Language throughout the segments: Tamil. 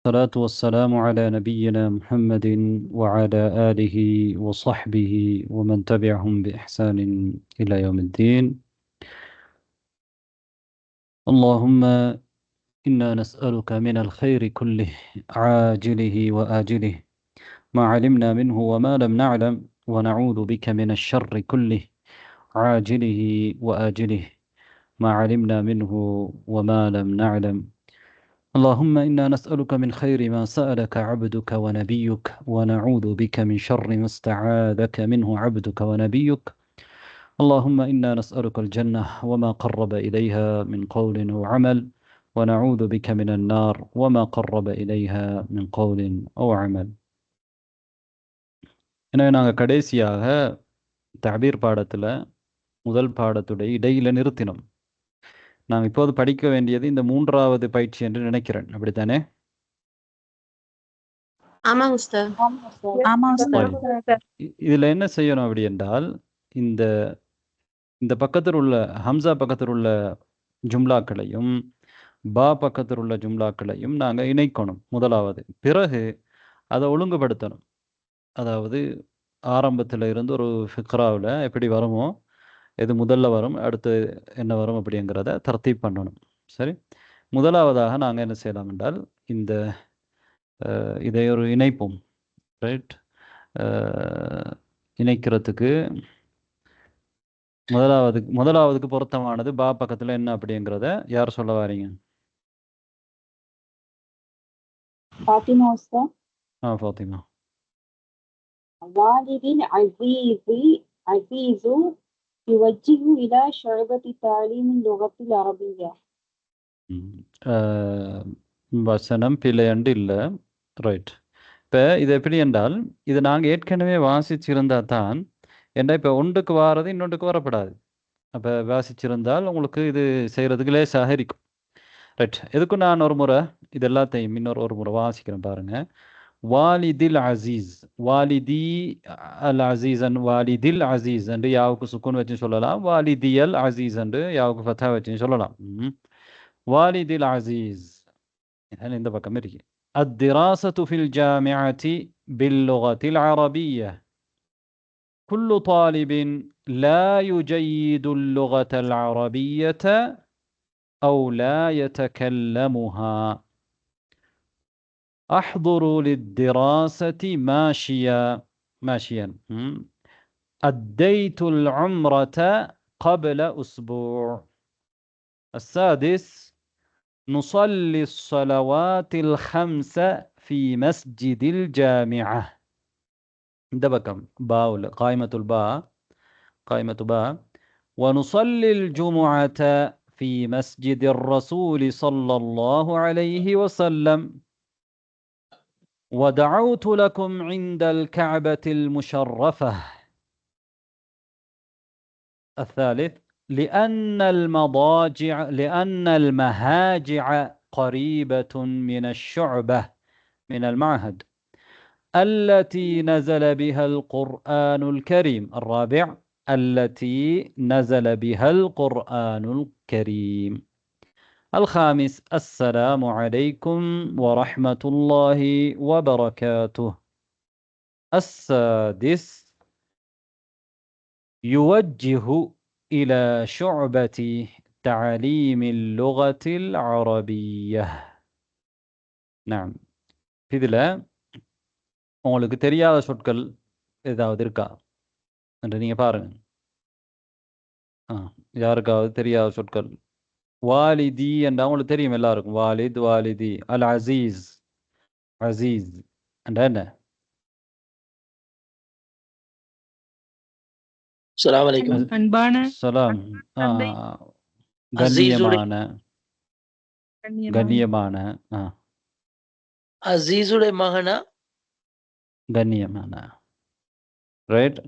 الصلاة والسلام على نبينا محمد وعلى آله وصحبه ومن تبعهم بإحسان إلى يوم الدين. اللهم إنا نسألك من الخير كله عاجله وآجله ما علمنا منه وما لم نعلم، ونعوذ بك من الشر كله عاجله وآجله ما علمنا منه وما لم نعلم. اللهم إنا نسألك من خير ما سألك عبدك ونبيك، ونعوذ بك من شر ما استعاذك منه عبدك ونبيك. اللهم إنا نسألك الجنة وما قرب إليها من قول أو عمل، ونعوذ بك من النار وما قرب إليها من قول أو عمل. எனவே நாங்கள் கடைசியாக தஅபீர் பாடத்தில் முதல் பாடத்துடைய இடையில நிறுத்தினோம். நாம் இப்போது படிக்க வேண்டியது இந்த மூன்றாவது பயிற்சி என்று நினைக்கிறேன், அப்படித்தானே? ஆமாங்க உஸ்தாத். இதுல என்ன செய்யணும் அப்படி என்றால், இந்த இந்த பக்கத்தில் உள்ள ஹம்சா பக்கத்தில் உள்ள ஜும்லாக்களையும் பா பக்கத்தில் உள்ள ஜும்லாக்களையும் நாங்கள் இணைக்கணும் முதலாவது. பிறகு அதை ஒழுங்குபடுத்தணும். அதாவது ஆரம்பத்தில் இருந்து ஒரு ஃபிக்ராவில் எப்படி வருமோ, எது முதல்ல வரும் அடுத்து என்ன வரும் அப்படிங்கிறத தர்த்தீப் பண்ணணும். சரி, முதலாவதாக நாங்கள் என்ன செய்யலாம் என்றால், இந்த இதை ஒரு இணைப்போம். ரைட், இணைக்கிறதுக்கு முதலாவதுக்கு பொருத்தமானது பா பக்கத்தில் என்ன அப்படிங்கிறத யார் சொல்ல வாரீங்க? ஃபாத்திமா உஸ்தாத். ஃபாத்திமா. வாலிதின் அஸீஸு யுவஜ்ஜிஹு இலா ஷுஅபத்தி தஅலீமில் லுகத்தில் அரபிய்யா. வசனம் பிழையண்டு இல்லை. ரைட். இப்போ இது எப்படி என்றால், இது நாங்கள் ஏற்கனவே வாசிச்சிருந்தா தான், ஏன்னா இப்போ ஒன்றுக்கு வாரது இன்னொன்றுக்கு வரப்படாது. அப்போ வாசிச்சிருந்தால் உங்களுக்கு இது செய்கிறதுக்கு லேசாக இருக்கும். ரைட், எதுக்கும் நான் ஒரு முறை இது எல்லாத்தையும் இன்னொரு முறை வாசிக்கிறேன் பாருங்கள். வாலிதில் அசீஸ், வாலிதி அல் அசீஸ் அண்ட் வாலிதில் அசீஸ் என்று யாவுக்கு சுக்குன் வச்சு சொல்லலாம், வாலிதியல் அசீஸ் என்று யாவுக்கு ஃபத்தா வச்சு சொல்லலாம். வாலிதில் அசீஸ் இந்த பக்கம் இருக்கு. الدراسة في الجامعة باللغة العربية. كل طالب لا يجيد اللغة العربية أو لا يتكلمها أحضر للدراسة ماشيا. أديت العمرة قبل أسبوع. السادس، نصلي الصلوات الخمس في مسجد الجامعة. دبكم باء قائمة باء. ونصلي الجمعة في مسجد الرسول صلى الله عليه وسلم. ودعوت لكم عند الكعبة المشرفة. الثالث، لأن المهاجع قريبة من الشعبة من المعهد التي نزل بها القرآن الكريم. الرابع، التي نزل بها القرآن الكريم. الخامس، السلام عليكم ورحمة الله وبركاته. السادس، يوجه إلى شعبة تعليم اللغة العربية. نعم. இதில் உங்களுக்கு தெரியாத சொற்கள் ஏதாவது இருக்கா என்று நீங்கள் பாருங்கள். யாருக்காவது தெரியாத சொற்கள்? வாலிதி என்றால் உங்களுக்கு தெரியும் எல்லாருக்கும். வாலித், வாலிதி. அல் அசீஸ், அசீஸ் என்ற என்ன? அன்பான, கண்ணியமான, கண்ணியமான. அசீஸுடைய மகனா? கண்ணியமான. ரைட்.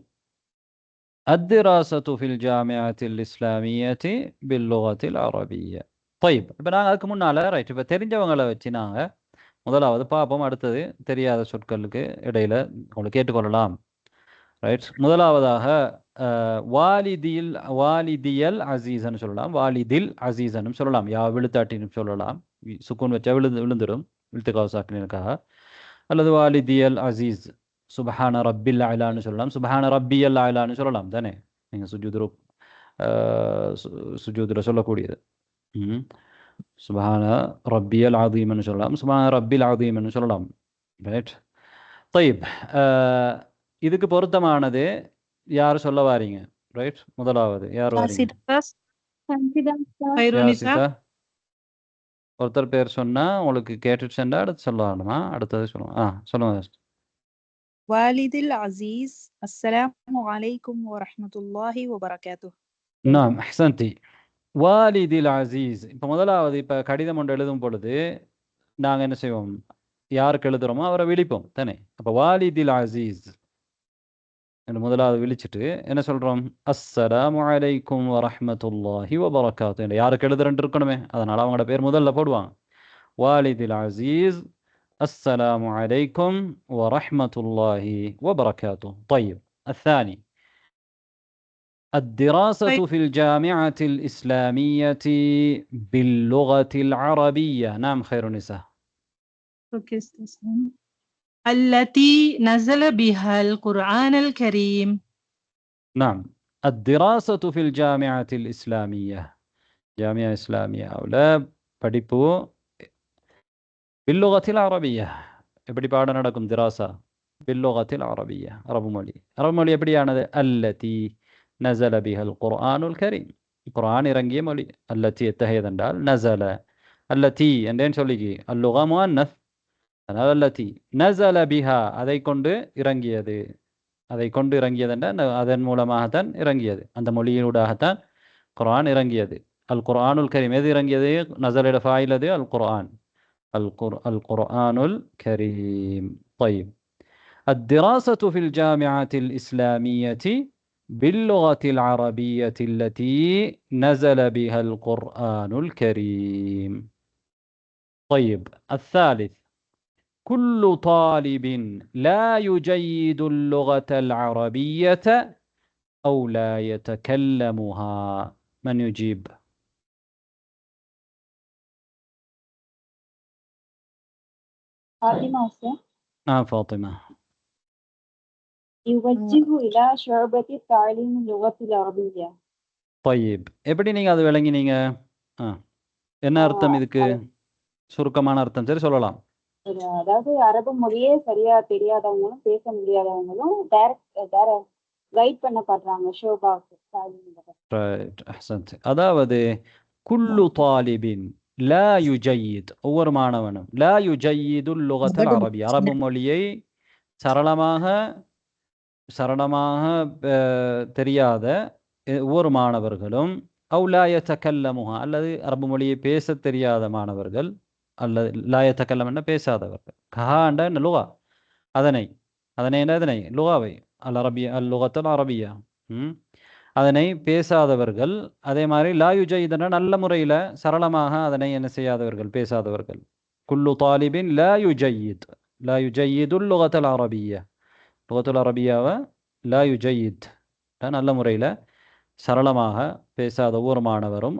الدراسة في الجامعة الإسلامية باللغة العربية. طيب، இப்போ நாங்கள் அதுக்கு முன்னால் ரைட் இப்போ தெரிஞ்சவங்களை வச்சு நாங்கள் முதலாவது பார்ப்போம். அடுத்தது தெரியாத சொற்களுக்கு இடையில உங்களுக்கு கேட்டுக்கொள்ளலாம். ரைட், முதலாவதாக வாலிதியல் அசீஸ்ன்னு சொல்லலாம், வாலிதில் அசீஸ்ன்னு சொல்லலாம், யா விழுத்தாட்டின்னு சொல்லலாம். சுக்குன் வச்சா விழுந்துடும். இல்திகா சாக்கினுக்காக. அல்லது வாலிதியல் அசீஸ் சுபஹான ரப்பில் அலான்னு சொல்லலாம், சுபஹான ரப்பியல் அலான்னு சொல்லலாம் தானே, நீங்கள் சுஜூதில் சொல்லக்கூடியது. சுபஹான ரப்பியல் ஆதீம்னு சொல்லலாம், சுபஹான ரப்பில் ஆதீம்னு சொல்லலாம். ரைட். طيب இதுக்கு பொருத்தமானது யார் சொல்ல வாரீங்க? ரைட், முதலாவது யார் வாரீங்க? யாசிதா. ஒருத்தர் பேர் சொன்னா உங்களுக்கு கேட்டுச்சுன்னா அடுத்து சொல்லணுமா? அடுத்தது சொல்லுவோம். சொல்லுங்க. வாலிதில் அசீஸ் அஸ்ஸலாமு அலைக்கும் வரஹ்மத்துல்லாஹி வபரகாத்துஹ். நாம் அஹ்சன்தி. வாலிதில் அசீஸ். இப்போ முதலாவது இப்போ கடிதம் ஒன்று எழுதும் பொழுது நாங்கள் என்ன செய்வோம்? யாருக்கு எழுதுகிறோமோ அவரை விழிப்போம் தானே. அப்போ வாலிதில் அசீஸ் என்று முதலாவது விழிச்சிட்டு என்ன சொல்கிறோம்? அஸ்ஸலாமு அலைக்கும் வரஹ்மத்துல்லாஹி வபரகாத்துஹ் என்று யாருக்கு எழுதுறேன்ட்டு இருக்கணுமே, அதனால் அவங்களோட பேர் முதல்ல போடுவாங்க. வாலிதில் அசீஸ் السلام عليكم ورحمة الله وبركاته. طيب الثاني الدراسة في الجامعة الإسلامية باللغة العربية. نعم خير النساء. التي نزل بها القرآن الكريم. نعم الدراسة في الجامعة الإسلامية، جامعة إسلامية أو لا படிப்பு باللغة العربية. எப்படி பாடம் நடக்கும்? திராசா باللغة العربية, அரபு மொழி. அரபு மொழி எப்படியானது? அல்லதி நஸல பிஹல் குர்ஆனுல் கரீம், குர்ஆன் இறங்கிய மொழி. அல்லதி எத்தகையதென்றால் நஸல, அல்லதி என்றேன் சொல்லிக்கு அல்லுகா முஅன்னஸ், அதனால் அல்லதி நஸல பிஹா அதை கொண்டு இறங்கியது, அதை கொண்டு இறங்கியதென்றால் அதன் மூலமாகத்தான் இறங்கியது, அந்த மொழியூடாகத்தான் குர்ஆன் இறங்கியது. அல் குர்ஆனுல் கரீம் எது இறங்கியது? நஸலோட ஃபாயில் அது அல் குர்ஆன், القرآن الكريم. طيب الدراسة في الجامعة الإسلامية باللغة العربية التي نزل بها القرآن الكريم. طيب الثالث كل طالب لا يجيد اللغة العربية أو لا يتكلمها. من يجيب؟ فاطمة أستاذ. نعم فاطمة. يوجه إلى شعبة تعليم اللغة العربية. طيب எப்படி நீங்கள் அது விளங்கினீங்க? என்ன அர்த்தம் இதுக்கு? சுருக்கமான அர்த்தம் சரி சொல்லலாம். அதாவது அரபு மொழியே சரியா தெரியாதவங்களும் பேச முடியாதவங்களும் கைட் பண்ணப்படுறாங்க ஷோபாவுக்கு. அதாவது குல்லு தாலிபின் லா யுஜய்யித், ஒவ்வொரு மாணவனும் லா யுஜய்யிதுல் லுகத்தல் அரபி, அரபு மொழியை சரளமாக தெரியாத ஒவ்வொரு மாணவர்களும், அவு லா யதகல்லமுஹா அல்லது அரபு மொழியை பேச தெரியாத மாணவர்கள், அல்லது லா யதகல்லம் என்ற பேசாதவர்கள், கஹாண்ட லுகா அதனை லுகாவை அல் அரபியா அல் லுகத்தல் அரபியா அதனை பேசாதவர்கள், அதே மாதிரி லா யுஜய்யிதுன்னா நல்ல முறையில் சரளமாக அதனை என்ன செய்யாதவர்கள், பேசாதவர்கள். குல்லு தாலிபின் லா யுஜய்யிதுல் லுகத்தல் அரபியா, லுகத்துல் அரபியாவை லா யுஜய்யித் நல்ல முறையில் சரளமாக பேசாத ஒவ்வொரு மாணவரும்,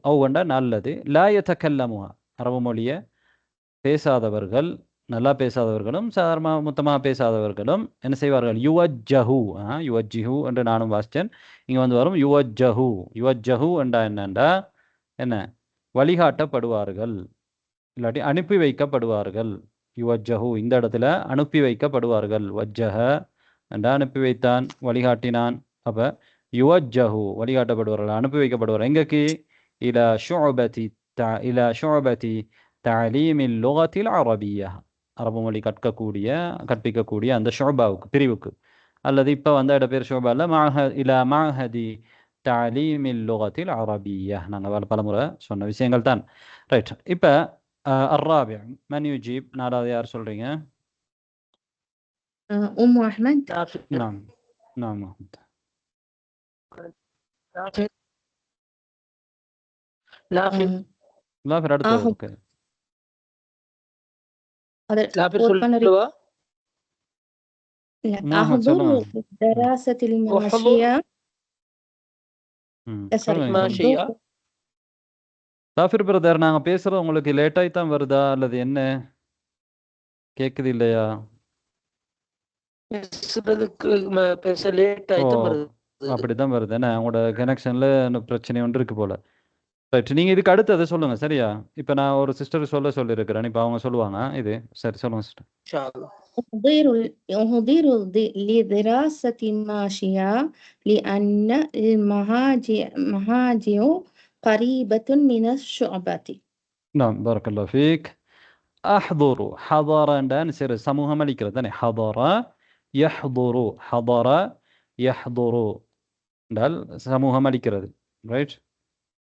அவு என்ற நல்லது, லா யதகல்லமுஹா அரபு மொழியை பேசாதவர்கள், நல்லா பேசாதவர்களும் மொத்தமாக பேசாதவர்களும் என்ன செய்வார்கள்? யுவஜ்ஜஹு என்று நானும் வாசித்தேன், இங்கே வந்து வரும் யுவஜ்ஜஹு என்றா என்ன வழிகாட்டப்படுவார்கள், இல்லாட்டி அனுப்பி வைக்கப்படுவார்கள். யுவஜ்ஜஹு இந்த இடத்துல அனுப்பி வைக்கப்படுவார்கள். வஜ்ஜஹ என்றா அனுப்பி வைத்தான், வழிகாட்டினான். அப்போ யுவஜ்ஜஹு வழிகாட்டப்படுவார்கள், அனுப்பி வைக்கப்படுவார்கள். எங்கக்கு? இலா ஷுஅபதி தஅலீமில் லுகத்தில் அரபியா, அரபு மொழி கற்பிக்கக்கூடிய அந்த ஷுஅபாவுக்கு, பிரிவுக்கு. அல்லது இப்போ வந்த இட பேர் ஷுஅபா இல்லை, இலா மஅஹதி தஅலீமில் லுகத்தில் அரபியா. நாங்கள் பலமுறை சொன்ன விஷயங்கள் தான். ரைட். இப்போ الرابع من يجيب؟ நாலாவது யார் சொல்றீங்க? أحمد. نعم أحمد. லாஃபிர் அடுத்து. ஓகே أحضر دراسة الماشية. லாஃபிர் பிரதர், நாங்கள் பேசுகிறது உங்களுக்கு லேட்டாகி தான் வருதா அல்லது என்ன? கேக்குது இல்லையா? பேசுறதுக்கு பேச லேட் ஓ ஆயிட்டு வருது. அப்படிதான் வருது. என்ன உங்களோட கனெக்ஷன்ல பிரச்சனை ஒன்று இருக்கு போல. ரைட், நீங்க இதுக்கு அடுத்தது சொல்லுங்க. சரியா? இப்ப நான் ஒரு சிஸ்டர் சொல்லியிருக்கிறேன். இப்ப அவங்க சொல்லுவாங்க. இது சரி, சொல்லுங்க சிஸ்டர். இன்ஷா அல்லாஹ். أحضر لدراسة ماشية لأن المهاجر قريبة من الشعبة. نعم بارك الله فيك. أحضر حضر عندنا سير سموها ملكة ثاني حضر يحضر حضر يحضر دال سموها ملكة right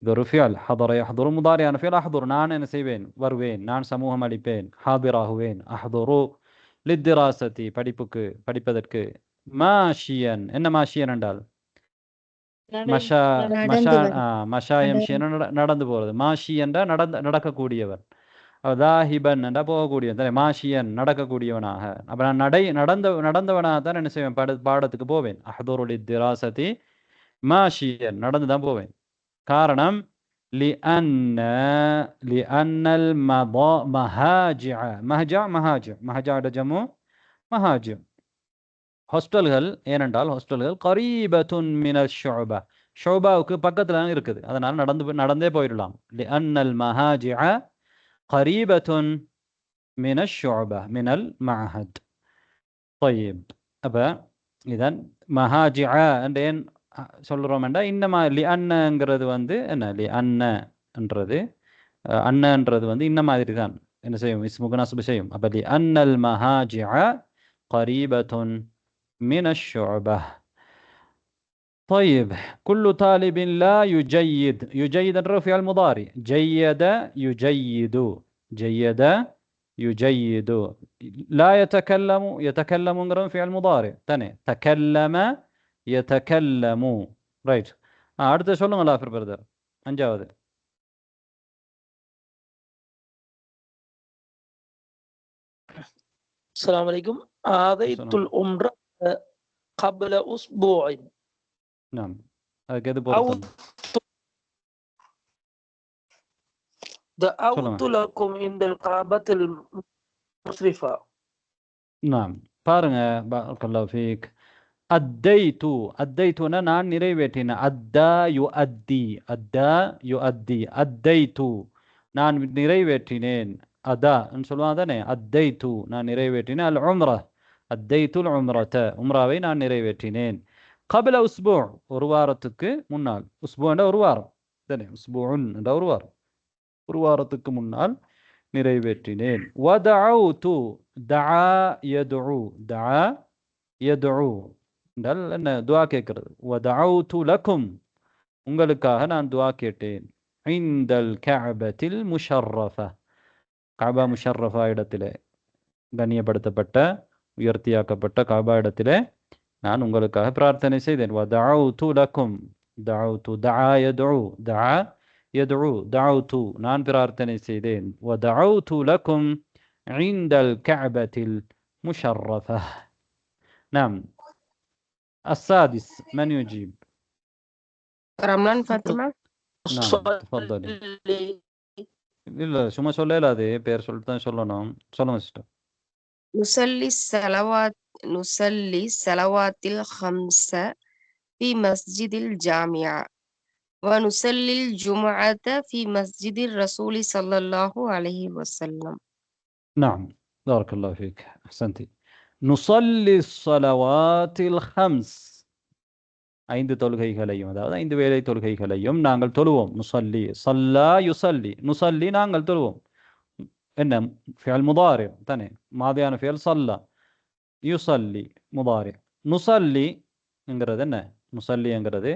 இது ஒரு ஃபியல். ஹதர யஹ்துரு முதாரியான ஃபியல். அஹ்துரு நான் என்ன செய்வேன்? வருவேன். நான் சமூகம் அளிப்பேன். ஹாபிராகுவேன். அஹ்துரு லித்திராசதி படிப்பதற்கு. மாஷியன் என்ன மாஷியன் என்றால் மஷா மஷா மஷா எம்ஷியன் நடந்து போகிறது. மாஷி என்றால் நடக்கக்கூடியவர். தாஹிபன் என்றால் போகக்கூடியவன். மாஷியன் நடக்கக்கூடியவனாக. அப்போ நான் நடந்தவனாக தான் என்ன செய்வேன்? பாடத்துக்கு போவேன். அஹ்துரு லித்திராசதி மாஷியன் நடந்து தான் போவேன். காரணம் لأن المضاجع مهاجع ஜமு மஹாஜிع ஹாஸ்டல்கள். ஏனென்றால் ஹாஸ்டல்கள் கரீபத்துன் மினல் ஷுபா ஷுபாவுக்கு பக்கத்துல இருக்குது. அதனால நடந்தே போயிடலாம். لأن المهاجع قريبة من الشعبة من المعهد. طيب அப்ப இதன் மஹாஜிع என்றேன் சொல்கிறோம்டா இன்னமா லிஅன்னங்கிறது என்ன லிஅன்னன்றது அன்னன்றது இன்ன மாதிரி தான் என்ன செய்யும்? இஸ்முக்கு நஸ்பு செய்யும். அப்போ லிஅன்னல் மஹாஜிஅ கரீபத்துன் மினஷ் ஷுபஹ். طيب كل طالب لا يجيد يجيد فعل مضارع جيد يجيد جيد يجيد لا يتكلم فعل مضارع ثاني تكلم يتكلموا ரைட். அடுத்து சொல்லுங்க லாஃபர் பிரதர். அஞ்சாவது السلام عليكم. آذيت الأمرأة قبل أسبوع. نعم அதுக்கு எது பொருத்தம்? دعوت لكم عند الكعبة المشرفة. نعم பாருங்க بارك الله فيك. அத்தைத்துனா நான் நிறைவேற்றினேன். அத்தா யுஅத்தி அத்தைத்து நான் நிறைவேற்றினேன். அதான்னு சொல்லுவாங்க தானே. அத்தைத்து நான் நிறைவேற்றினேன். அல் உம்ரா அத்தைத்துல் உம்ரத உம்ராவை நான் நிறைவேற்றினேன். கபில உஸ்பூ ஒரு வாரத்துக்கு முன்னால். உஸ்பூ என்ற ஒரு வாரம் தானே. உஸ்பூன் என்ற ஒரு வாரம். ஒரு வாரத்துக்கு முன்னால் நிறைவேற்றினேன். வதஅவுது தஆ யதுஉ என்ன துஆ கேட்கிறது. வதஅவுது லக்கும் உங்களுக்காக நான் துஆ கேட்டேன். இந்தல் கஅபத்தில் முஷர்ரஃபா கஅபா முஷர்ரஃபா இடத்திலே கண்ணியப்படுத்தப்பட்ட உயர்த்தியாக்கப்பட்ட கஅபா இடத்திலே நான் உங்களுக்காக பிரார்த்தனை செய்தேன். வதஅவுது லக்கும் தஅவுது தஆ யதுஉ தஅவுது நான் பிரார்த்தனை செய்தேன். வதஅவுது லக்கும் இந்தல் கஅபத்தில் முஷர்ரஃபா. نعم السادس من يجيب؟ رملان فاطمة. نعم تفضلي. இல்ல சும்மா சொல்லல, அது பேர் சொல்லிட்டு தான் சொல்லணும். சொல்லுங்க சிஸ்டர். نصلي الصلوات الخمس في مسجد الجامع ونصلي الجمعة في مسجد الرسول صلى الله عليه وسلم. نعم بارك الله فيك أحسنتي. نصلي الصلوات الخمس ஐந்து தொழுகைகளையும், அதாவது ஐந்து வேளை தொழுகைகளையும் நாங்கள் தொழுவோம். நுசல்லி சல்லா யுசல்லி நுசல்லி நாங்கள் தொழுவோம். என்ன ஃபியல் முதாரி தானே. மாதியான ஃபியல் சல்லா யுசல்லி முதாரி. நுசல்லிங்கிறது என்ன? நுசல்லிங்கிறது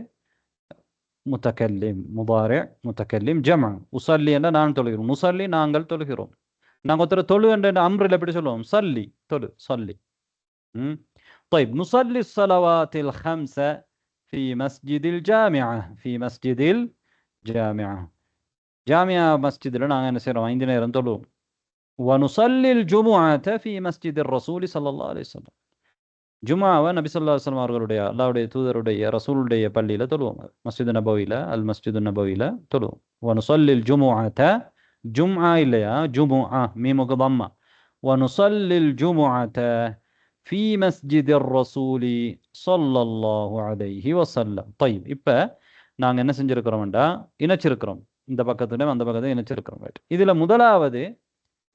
முத்தக்கல்லிம் முதாரி முத்தக்கல்லிம் ஜமா. உசல்லி என்ற நான் தொழுகிறோம். நுசல்லி நாங்கள் தொழுகிறோம். நாங்கள் ஒருத்தர் தொழு என்ற அம்ரில் எப்படி சொல்லுவோம்? சல்லி தொழு சொல்லி. طيب نصلي الصلوات الخمسة في مسجد الجامعة في مسجد الجامعة جامعة مسجد لنا نسير عندنا يرنتلو. ونصلي الجمعة في مسجد الرسول صلى الله عليه وسلم جمعة ونبي صلى الله عليه وسلم அவர்களுடைய அல்லாஹ்வுடைய தூதருடைய ரசூலுடைய பள்ளியில தொழுவோம். மஸ்ஜித் நபவியில அல் மஸ்ஜித் நபவியில தொழுவோம். ونصلي الجمعة ஜும்ஆ இல்லையா ஜுமுஆ மீமுக்கு தம்மா. ونصلي الجمعة في مسجد الرسول صلى الله عليه وسلم. طيب இப்போ நாங்கள் என்ன செஞ்சுருக்கிறோம்டா இணைச்சிருக்கிறோம், இந்த பக்கத்துலையும் அந்த பக்கத்தையும் இணைச்சிருக்கிறோம். ரைட், இதில் முதலாவது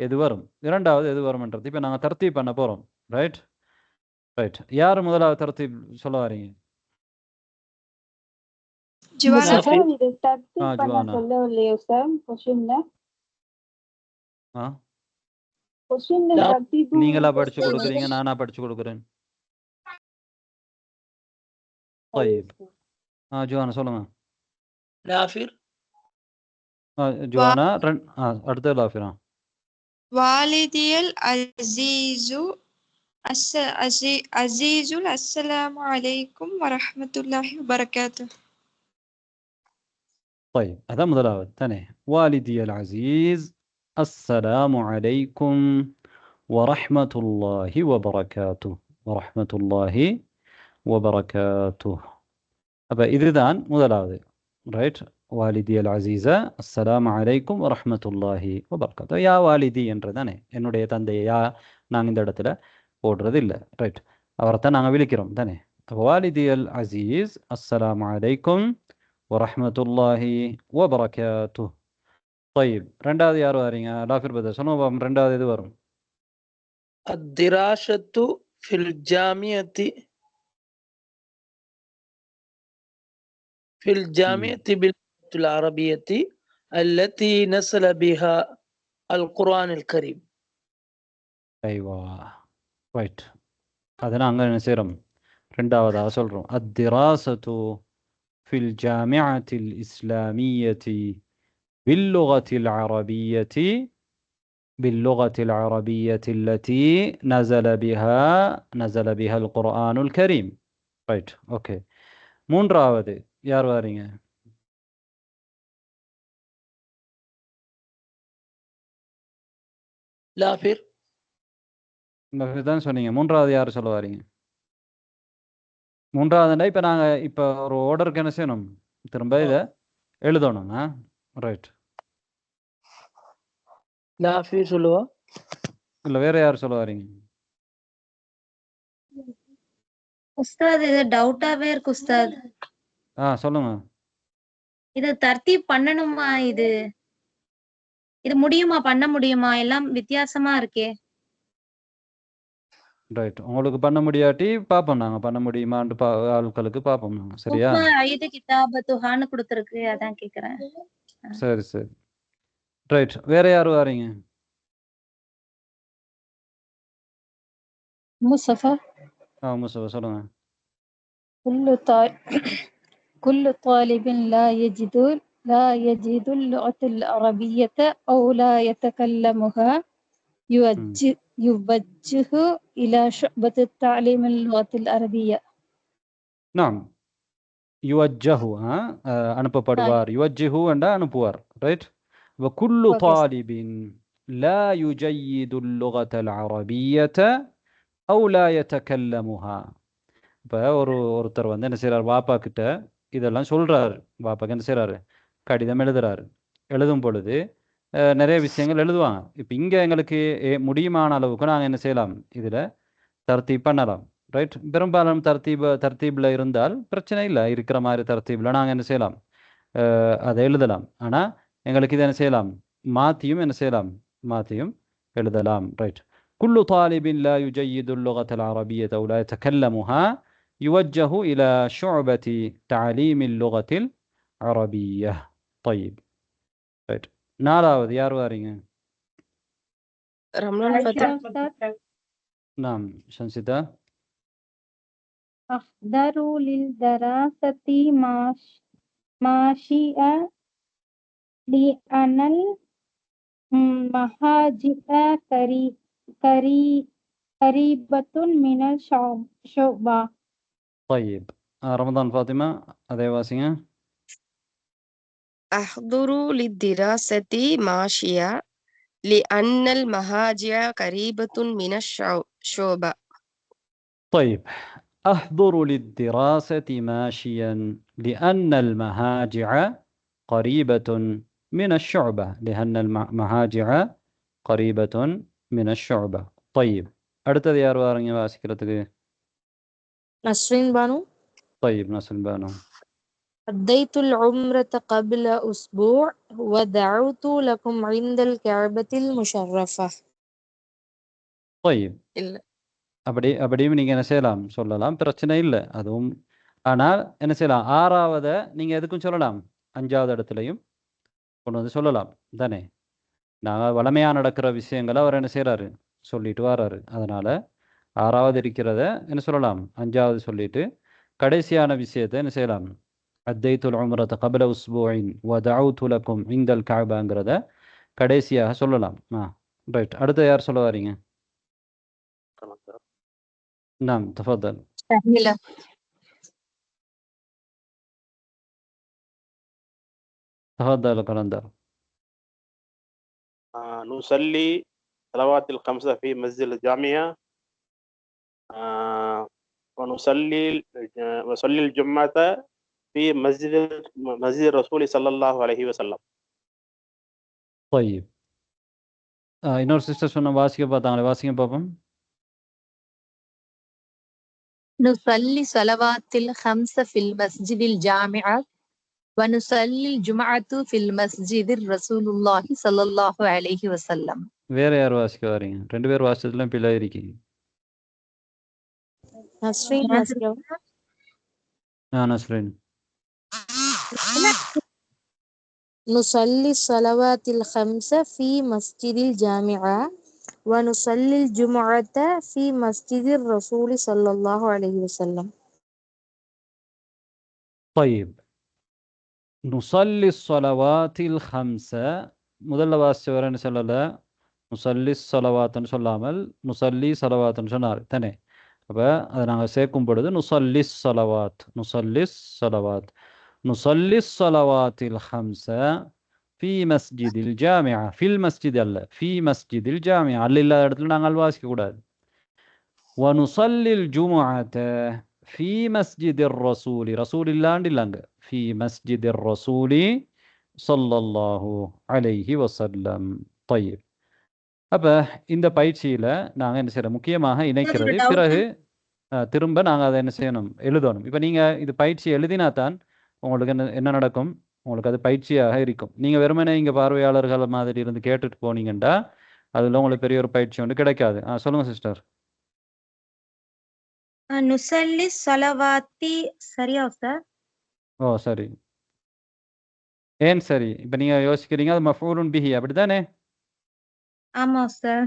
எது வரும், இரண்டாவது எது வரும்ன்றது இப்போ நாங்கள் தர்த்தீப் பண்ண போகிறோம். ரைட் ரைட், யார் முதலாவது தர்த்தீப் சொல்ல வரீங்க? ஜுவானா சார் இது தர்த்தீப் பண்ண ஜுவானா. சொல்லலையோ சார் கொஸ்டின்ல? ஆ, கொஸ்டின்ல தர்த்தீப் நீங்களா படிச்சு கொடுக்குறீங்க, நானா படிச்சு கொடுக்குறேன்? طيب ஜுவானா சொல்லுங்க. லாஃபிர் ஜுவானா அடுத்த லாஃபிரா. வாலிதியல் அசீசுல் அஸ்ஸலாமு அலைக்கும் வரஹ்மத்துல்லாஹி வபரகாத்துஹ். طيب هذا முதலாவது தானே. والدي العزيز السلام عليكم ورحمة الله وبركاته. ورحمة الله وبركاته. அப்ப இதுதான் முதலாவது. ரைட், வாலிதி அல் அசீஸா அஸ்ஸலாமு அலைக்கும் வரஹ்மத்துல்லாஹி வபரகாத்து. யா வாலிதி என்றதானே, என்னுடைய தந்தையா நாங்கள் இந்த இடத்துல போடுறது இல்லை. ரைட், அவரைத்தான் நாங்கள் விழிக்கிறோம் தானே. அப்போ வாலிதி அல் அசீஸ் அஸ்ஸலாமு அலைக்கும் வரஹ்மத்துல்லாஹி வபரகாத்து. طيب ரெண்டாவது யார் வரீங்க? லாஃபிர் பதர் சொல்லுங்க, ரெண்டாவது எது வரும்? الدراسة في الجامعة باللغة العربية التي نزل بها القرآن الكريم. ஐவா, ரைட், அதை நாங்கள் என்ன செய்கிறோம், ரெண்டாவதாக சொல்கிறோம். அத்திராசத்து ஃபில் ஜாமிஅத்தில் இஸ்லாமியத்தி باللغة العربية التي نزل بها القرآن الكريم. Right, okay. மூன்றாவது யார் வாரீங்க? லாஃபிர் தான் சொன்னீங்க. மூன்றாவது யார் சொல்ல வாரீங்க? மூன்றாவதுண்டா இப்போ நாங்கள் இப்போ ஒரு ஆர்டருக்கு என்ன செய்யணும், திரும்ப இதை எழுதணும். ரைட், லாஃபிர் சொல்லுவா. இல்லை வேற யார் சொல்ல வாரீங்க? உஸ்தாத் இது டவுட்டாவே இருக்கு உஸ்தாத். சொல்லுங்க. இது தர்த்தீப் பண்ணணுமா? இது முடியுமா, பண்ண முடியுமா? எல்லாம் வித்தியாசமா இருக்கே. ரைட், உங்களுக்கு பண்ண முடியாட்டி பார்ப்போம், நாங்கள் பண்ண முடியுமான்ட்டு ஆட்களுக்கு பார்ப்போம் நாங்கள். சரியா? ஐது கிதாபத்துஹான்னு கொடுத்துருக்கு, அதான் கேக்குறேன். சரி சரி, ரைட். வேற யார் வாரீங்க? முஸ்தபா. முஸ்தபா சொல்லுங்க. كل طالب لا يجد اللغة العربية أو لا يتكلمها يوجه إلى شعبة التعليم اللغة العربية. نعم, يوجه அனுப்பப்படுவார். யுவஜ்ஜிஹு என்றா அனுப்புவார். ரைட், وكل طالب لا يجيد اللغة العربية أو لا يتكلمها. இப்போ ஒருத்தர் வந்து என்ன செய்கிறார், பாப்பா கிட்ட இதெல்லாம் சொல்கிறாரு. பாப்பாக்கு என்ன செய்கிறாரு, கடிதம் எழுதுறாரு. எழுதும் பொழுது நிறைய விஷயங்கள் எழுதுவாங்க. இப்போ இங்கே எங்களுக்கு முடியுமான அளவுக்கு நாங்கள் என்ன செய்யலாம், இதில் தர்த்தீப் பண்ணலாம். ரைட், பெரும்பாலும் தர்த்தீபில் இருந்தால் பிரச்சனை இல்லை. இருக்கிற மாதிரி தர்த்தீபில் நாங்கள் என்ன செய்யலாம், அதை எழுதலாம். ஆனால் எங்களுக்கு இதை என்ன செய்யலாம், மாற்றியும் என்ன செய்யலாம், மாற்றியும் எழுதலாம். ரைட், كل طالب لا يجيد اللغة العربية أو لا يتكلمها يوجه إلى شعبة تعليم اللغة العربية. طيب ரைட், நாலாவது யார் வாரீங்க? ரம்லான் ஃபத்ரா. نعم شمسيتا. أحضر للدراسة ماشية لأن المهاجر قريبة من الشعبة. طيب رمضان فاطمة அதே வாசிங்க. أحضر للدراسة ماشية لأن المهاجر قريبة من الشعبة. طيب أحضر للدراسة ماشيا لأن المهاجع قريبة من الشعبة. لأن المهاجع قريبة மின ஷுபா. طيب அடுத்தது யார் வாரீங்க வாசிக்கிறதுக்கு? நஸ்ரீன் பானு. طيب நஸ்ரின் பானு. أديت العمرة قبل أسبوع ودعوت لكم عند الكعبة المشرفة. طيب இல்ல. அப்படியும் நீங்கள் என்ன செய்யலாம், சொல்லலாம், பிரச்சனை இல்லை அதுவும். ஆனால் என்ன செய்யலாம், ஆறாவதை நீங்கள் எதுக்கும் சொல்லலாம், 5வது இடத்துலையும் கொண்டு வந்து சொல்லலாம் தானே. நாங்கள் வளமையாக நடக்கிற விஷயங்களை அவர் என்ன செய்கிறாரு, சொல்லிட்டு வர்றாரு. அதனால் 6வது இருக்கிறத என்ன சொல்லலாம், 5வது சொல்லிட்டு கடைசியான விஷயத்தை என்ன செய்யலாம், அத்தைத்துல் உம்ரத கபல உஸ்பூஇன் வதஅவுது லக்கும் இந்தல் கஅபாங்கிறத கடைசியாக சொல்லலாம். ரைட். அடுத்து யார் சொல்ல வாரீங்க? نعم تفضل. سهيلة. تفضل قلندر. نصلي صلوات الخمسة في مسجد الجامعة ونصلي الجمعة في مسجد الرسول صلى الله عليه وسلم. طيب இன்னொரு சிஸ்டர் சொன்ன வாசிக்க பார்த்தாங்களே, வாசிக்க பார்ப்போம். نصلي صلوات الخمس في المسجد الجامعة ونصلي الجمعة في المسجد الرسول الله صلى الله عليه وسلم. வேற யார் வாசிக்க வரீங்க? 2 பேர் வாசிச்சதுல பிள்ளை இருக்கீங்க. நஸ்ரீன். நஸ்ரீன். نصلي الصلوات الخمس في مسجد الجامعة ونصلي الجمعة في مسجد الرسول صلى الله عليه وسلم. طيب نصلي الصلوات الخمسة முதல்ல வாசிச்சவரன்னு சொல்லல, முசல்லி ஸலவாத்னு சொல்லாமல் முசல்லி ஸலவாத்னு சொன்னார் தானே. அப்போ அதை நாங்கள் சேர்க்கும் பொழுது நுசல்லி ஸலவாத், நுசல்லி ஸலவாத், நுசல்லி ஸலவாத்தில் ஹம்ஸ ஃபி மஸ்ஜிதில் ஜாமிஆ. ஃபில் மஸ்ஜித் அல்ல, ஃபி மஸ்ஜிதில் ஜாமிஆ. அல்ல இல்லாத இடத்துல நாங்கள் வாசிக்கக்கூடாது. வனுசல்லில் ஜுமுஅத ஃபி மஸ்ஜிதிர் ரசூலி, ரசூல் இல்லாண்டு இல்லைங்க, ஃபி மஸ்ஜிதிர் ரசூலி ஸல்லல்லாஹு அலைஹி வஸல்லம். طيب அப்போ இந்த பயிற்சியில் நாங்கள் என்ன செய்யறோம், முக்கியமாக இணைக்கிறது. பிறகு திரும்ப நாங்கள் அதை என்ன செய்யணும், எழுதணும். இப்போ நீங்கள் இது பயிற்சி எழுதினா தான் உங்களுக்கு என்ன நடக்கும், உங்களுக்கு அது பயிற்சியாக இருக்கும். நீங்கள் வெறுமனே இங்கே பார்வையாளர்கள் மாதிரி இருந்து கேட்டுட்டு போனீங்கன்னா அதில் உங்களுக்கு பெரிய ஒரு பயிற்சி ஒன்று கிடைக்காது. சொல்லுங்க சிஸ்டர். நுசல்லி ஸலவாத்தி சரியா சார்? ஓ சரி. ஏன் சரி? இப்போ நீங்கள் யோசிக்கிறீங்க அது மஃபூலுன் பிஹி அப்படி தானே? ஆமா சார்.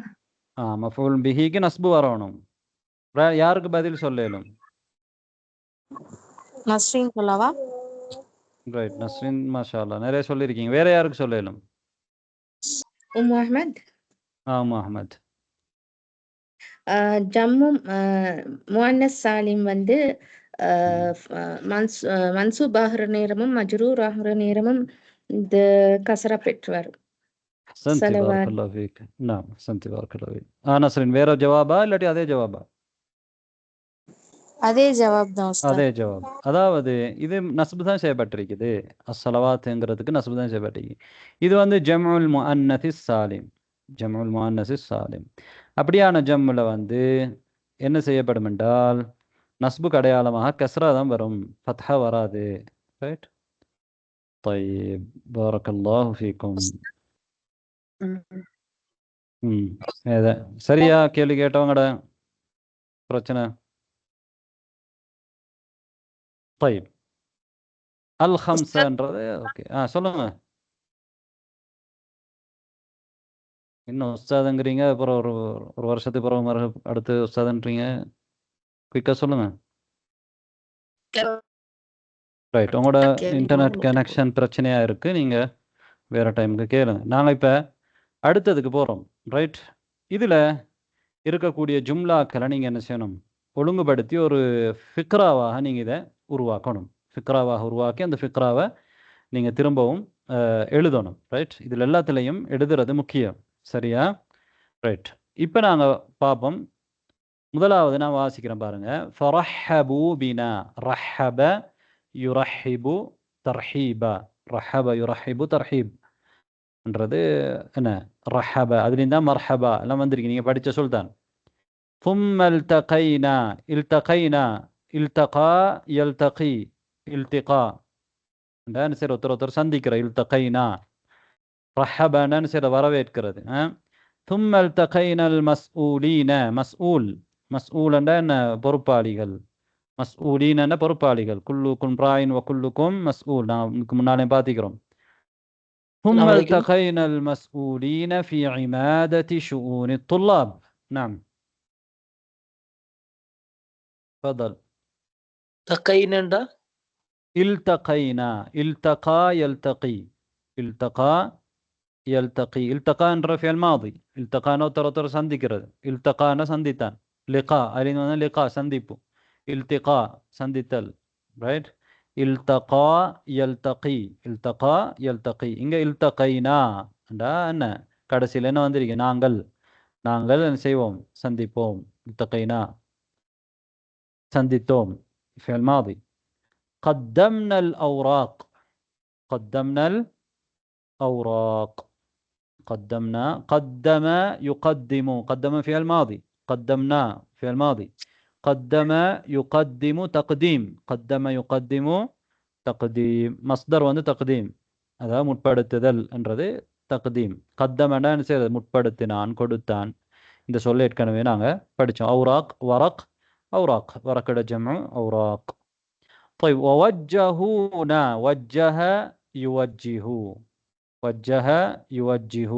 மஃபூலுன் பிஹிக்கு நஸ்பு வரணும். யாருக்கு பதில் சொல்லலும்? நஸ்ரீன் சொல்லவா? ரைட், நஸ்ரின் மாஷா அல்லாஹ் நிறைய சொல்லியிருக்கீங்க. வேற யாருக்கு சொல்லலும்? அஹ்மத். அஹ்மத். ஜம்மு முஅன்னஸ் சாலிம் வந்து மன்சூப் ஆகிற நேரமும் மஜ்ரூர் ஆகிற நேரமும் இந்த கசரா பெற்றுவார். அஹ்சன்தி பாரக்கல்லாஹு ஃபீக். நாம் அஹ்சன்தி பாரக்கல்லாஹு ஃபீக். நஸ்ரின் வேற ஜவாபா இல்லாட்டி அதே ஜவாபா? அதே ஜவாப் தான் உஸ்தாத். அதே ஜவாப். அதாவது இது நஸ்பு தான் செய்யப்பட்டிருக்குது, அஸ்ஸலவாத்துங்கிறதுக்கு நஸ்பு தான் செய்யப்பட்டிருக்கு. இது வந்து ஜம்உல் முஅன்னஸிஸ் சாலிம், ஜம்உல் முஅன்னஸிஸ் சாலிம். அப்படியான ஜம்முல வந்து என்ன செய்யப்படும் என்றால் நஸ்புக்கு அடையாளமாக கஸ்ரா தான் வரும், ஃபத்ஹா வராது. ரைட். طيب பாரக்கல்லாஹு ஃபீக்கும். சரியா கேள்வி கேட்டவங்கட பிரச்சனை? طيب அல் ஹம்ஸன்றது ஓகே. சொல்லுங்க. இன்னும் உஸ்தாதுங்கிறீங்க, அப்புறம் ஒரு வருஷத்துக்கு பிறகு அடுத்து உஸ்தாதுன்றீங்க. குயிக்காக சொல்லுங்க. ரைட். உங்களோட இன்டர்நெட் கனெக்ஷன் பிரச்சனையாக இருக்குது, நீங்கள் வேறு டைமுக்கு கேளுங்க. நாங்கள் இப்போ அடுத்ததுக்கு போகிறோம். ரைட். இதில் இருக்கக்கூடிய ஜும்லாக்களை நீங்கள் என்ன செய்யணும், ஒழுங்குபடுத்தி ஒரு ஃபிக்ராவாக நீங்கள் இதை உருவாக்கணும். ஃபிக்ராவாக உருவாக்கி அந்த ஃபிக்ராவை நீங்கள் திரும்பவும் எழுதணும். ரைட். இதில் எல்லாத்துலேயும் எழுதுறது முக்கியம். சரியா? ரைட். இப்போ நாங்கள் பார்ப்போம். முதலாவது நான் வாசிக்கிறேன் பாருங்க. ஃபரஹபு பினா, ரஹப யுரஹிபு தர்ஹீபா, ரஹப யுரஹிபு தர்ஹீப். என்றது என்ன ரஹப, அதுலேயும் தான் மர்ஹபா எல்லாம் வந்திருக்கு, நீங்கள் படித்த சொல் தான். ثم التقينا التقينا التقى يلتقي التقاء என்ன சரி ஒருத்தர் சந்திக்கிற இல்தகைனா. ரஹபன்னு சரி வரவேற்கிறது. ثم التقينا المسؤولين مسؤول مسؤولண்டா என்ன பொறுப்பாளிகள், மஸ்ஊலீன பொறுப்பாளிகள். குல்லுக்கும் ராயின் வ குல்லுக்கும் மஸ்ஊல், நான் முன்னாலே பார்த்திக்கிறோம். ثم التقينا المسؤولين في عمادة شؤون الطلاب. نعم تفضل. تقينا التقينا التقى يلتقي التقى يلتقي التقى என்ற فعل ماضي. التقانا ஒருத்தர் சந்திக்கிறது, التقانا சந்தித்தான். لقاء அறிந்து لقاء சந்திப்பு, التقاء சந்தித்தல், ரைட். التقى يلتقي التقى يلتقي. இங்க التقينا என்றா என்ன கடைசியில் என்ன வந்திருக்கு, நாங்கள் நாங்கள் என்ன செய்வோம், சந்திப்போம். التقينا சந்தித்தோம் فعل ماضي. قدمنا الأوراق قدمنا الأوراق قدمنا قدم يقدم قدم فعل ماضي، قدمنا فعل ماضي. قدم يقدم تقديم قدم يقدم تقديم مصدر வந்து تقديم, அதாவது முற்படுத்துதல் என்றது தக்தீம். கத்தமனா என்ன செய்யறது, முற்படுத்தினான், கொடுத்தான். இந்த சொல்ல ஏற்கனவே நாங்கள் படித்தோம். அவுராக் வரக் அவுராக் வரக்கட ஜம்உ அவுராக். طيب ووجهونا وجه يوجه وجه يوجه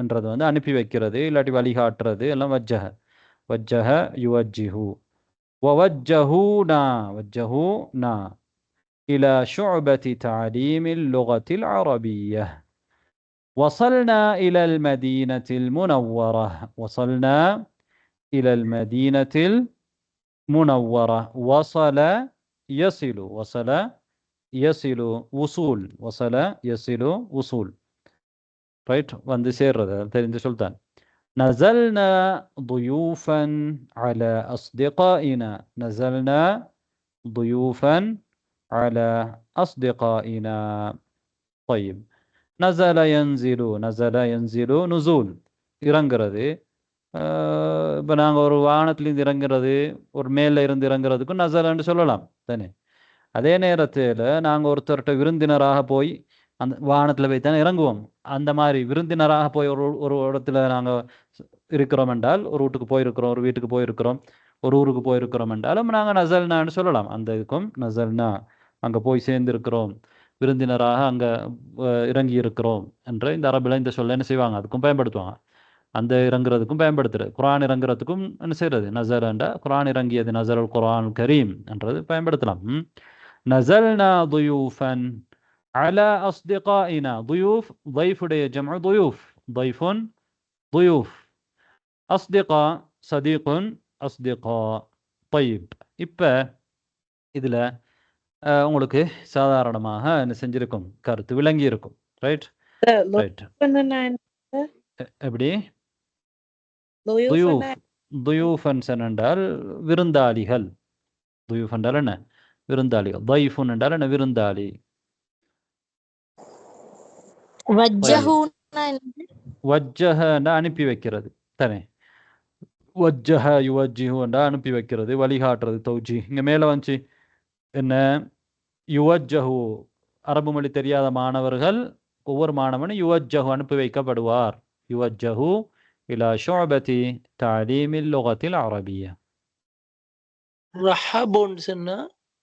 என்றது வந்து அனுப்பி வைக்கிறது இல்லாட்டி வழிகாட்டுறது எல்லாம் வஜ்ஜஹ وجه يوجه. ووجهونا وجهونا إلى شعبة تعليم اللغة العربية. وصلنا إلى المدينة المنورة وصلنا إلى المدينة المنورة. وصل يصل وصل يصل وصول وصل يصل وصول, ரைட். வந்து சேர்றது தெரிஞ்ச சொல்தான். نزلنا ضيوفا على أصدقائنا نزلنا ضيوفا على أصدقائنا. طيب نزل ينزل نزل ينزل نزول இறங்குறது. இப்போ நாங்கள் ஒரு வானத்திலிருந்து இறங்குறது, ஒரு மேலே இருந்து இறங்குறதுக்கும் நசலன்னு சொல்லலாம் தானே. அதே நேரத்தில் நாங்கள் ஒருத்தர்கிட்ட விருந்தினராக போய் அந்த வானத்தில் போய் தானே இறங்குவோம். அந்த மாதிரி விருந்தினராக போய் ஒரு இடத்துல நாங்கள் இருக்கிறோம் என்றால், ஒரு வீட்டுக்கு போயிருக்கிறோம், ஒரு வீட்டுக்கு போயிருக்கிறோம், ஒரு ஊருக்கு போயிருக்கிறோம் என்றாலும் நாங்கள் நசல்னான்னு சொல்லலாம். அந்த இதுக்கும் நசல்னா அங்கே போய் சேர்ந்திருக்கிறோம், விருந்தினராக அங்கே இறங்கி இருக்கிறோம் என்ற இந்த அரபில் இந்த சொல்ல என்ன செய்வாங்க, அதுக்கும் பயன்படுத்துவாங்க. அந்த இறங்குறதுக்கும் பயன்படுத்துறது. குரான் இறங்குறதுக்கும் என்ன செய்யறது, நசரண்டா குரான் இறங்கியது, நசருல் குரான் கரீம் என்றது பயன்படுத்தலாம். நசல்னா துயூஃபன் அலா அஸ்திகாயினா. துயூஃப் ضيفுடைய ஜம்உ துயூஃப், ضيفுன் துயூஃப். அஸ்திகா சதீகுன் அஸ்திகா. طيب இப்போ இதில் உங்களுக்கு சாதாரணமாக என்ன செஞ்சிருக்கும், கருத்து விளங்கி இருக்கும், ரைட் ரைட். எப்படி துயூஃப் துயூஃபன் என்றால் விருந்தாளிகள். துயூஃப் என்றால் என்ன, விருந்தாளிகள். ضيفுன் என்றால் என்ன, விருந்தாளி. வஜ்ஜஹ என்றால் அனுப்பி வைக்கிறது தானே. வஜ்ஜஹ யுவஜ்ஜிஹு என்றால் அனுப்பி வைக்கிறது, வழிகாட்டுறது, தௌஜி. இங்கே மேலே வந்துச்சு என்ன, யுவஜ்ஜஹு அரபு மொழி தெரியாத மாணவர்கள், ஒவ்வொரு மாணவனும் யுவஜ்ஜஹு அனுப்பி வைக்கப்படுவார். யுவஜ்ஜஹு இலா ஷுஅபதி தஅலீமில் லுகத்தில் அரபிய்யா. ரஹபுன்னு சொன்னா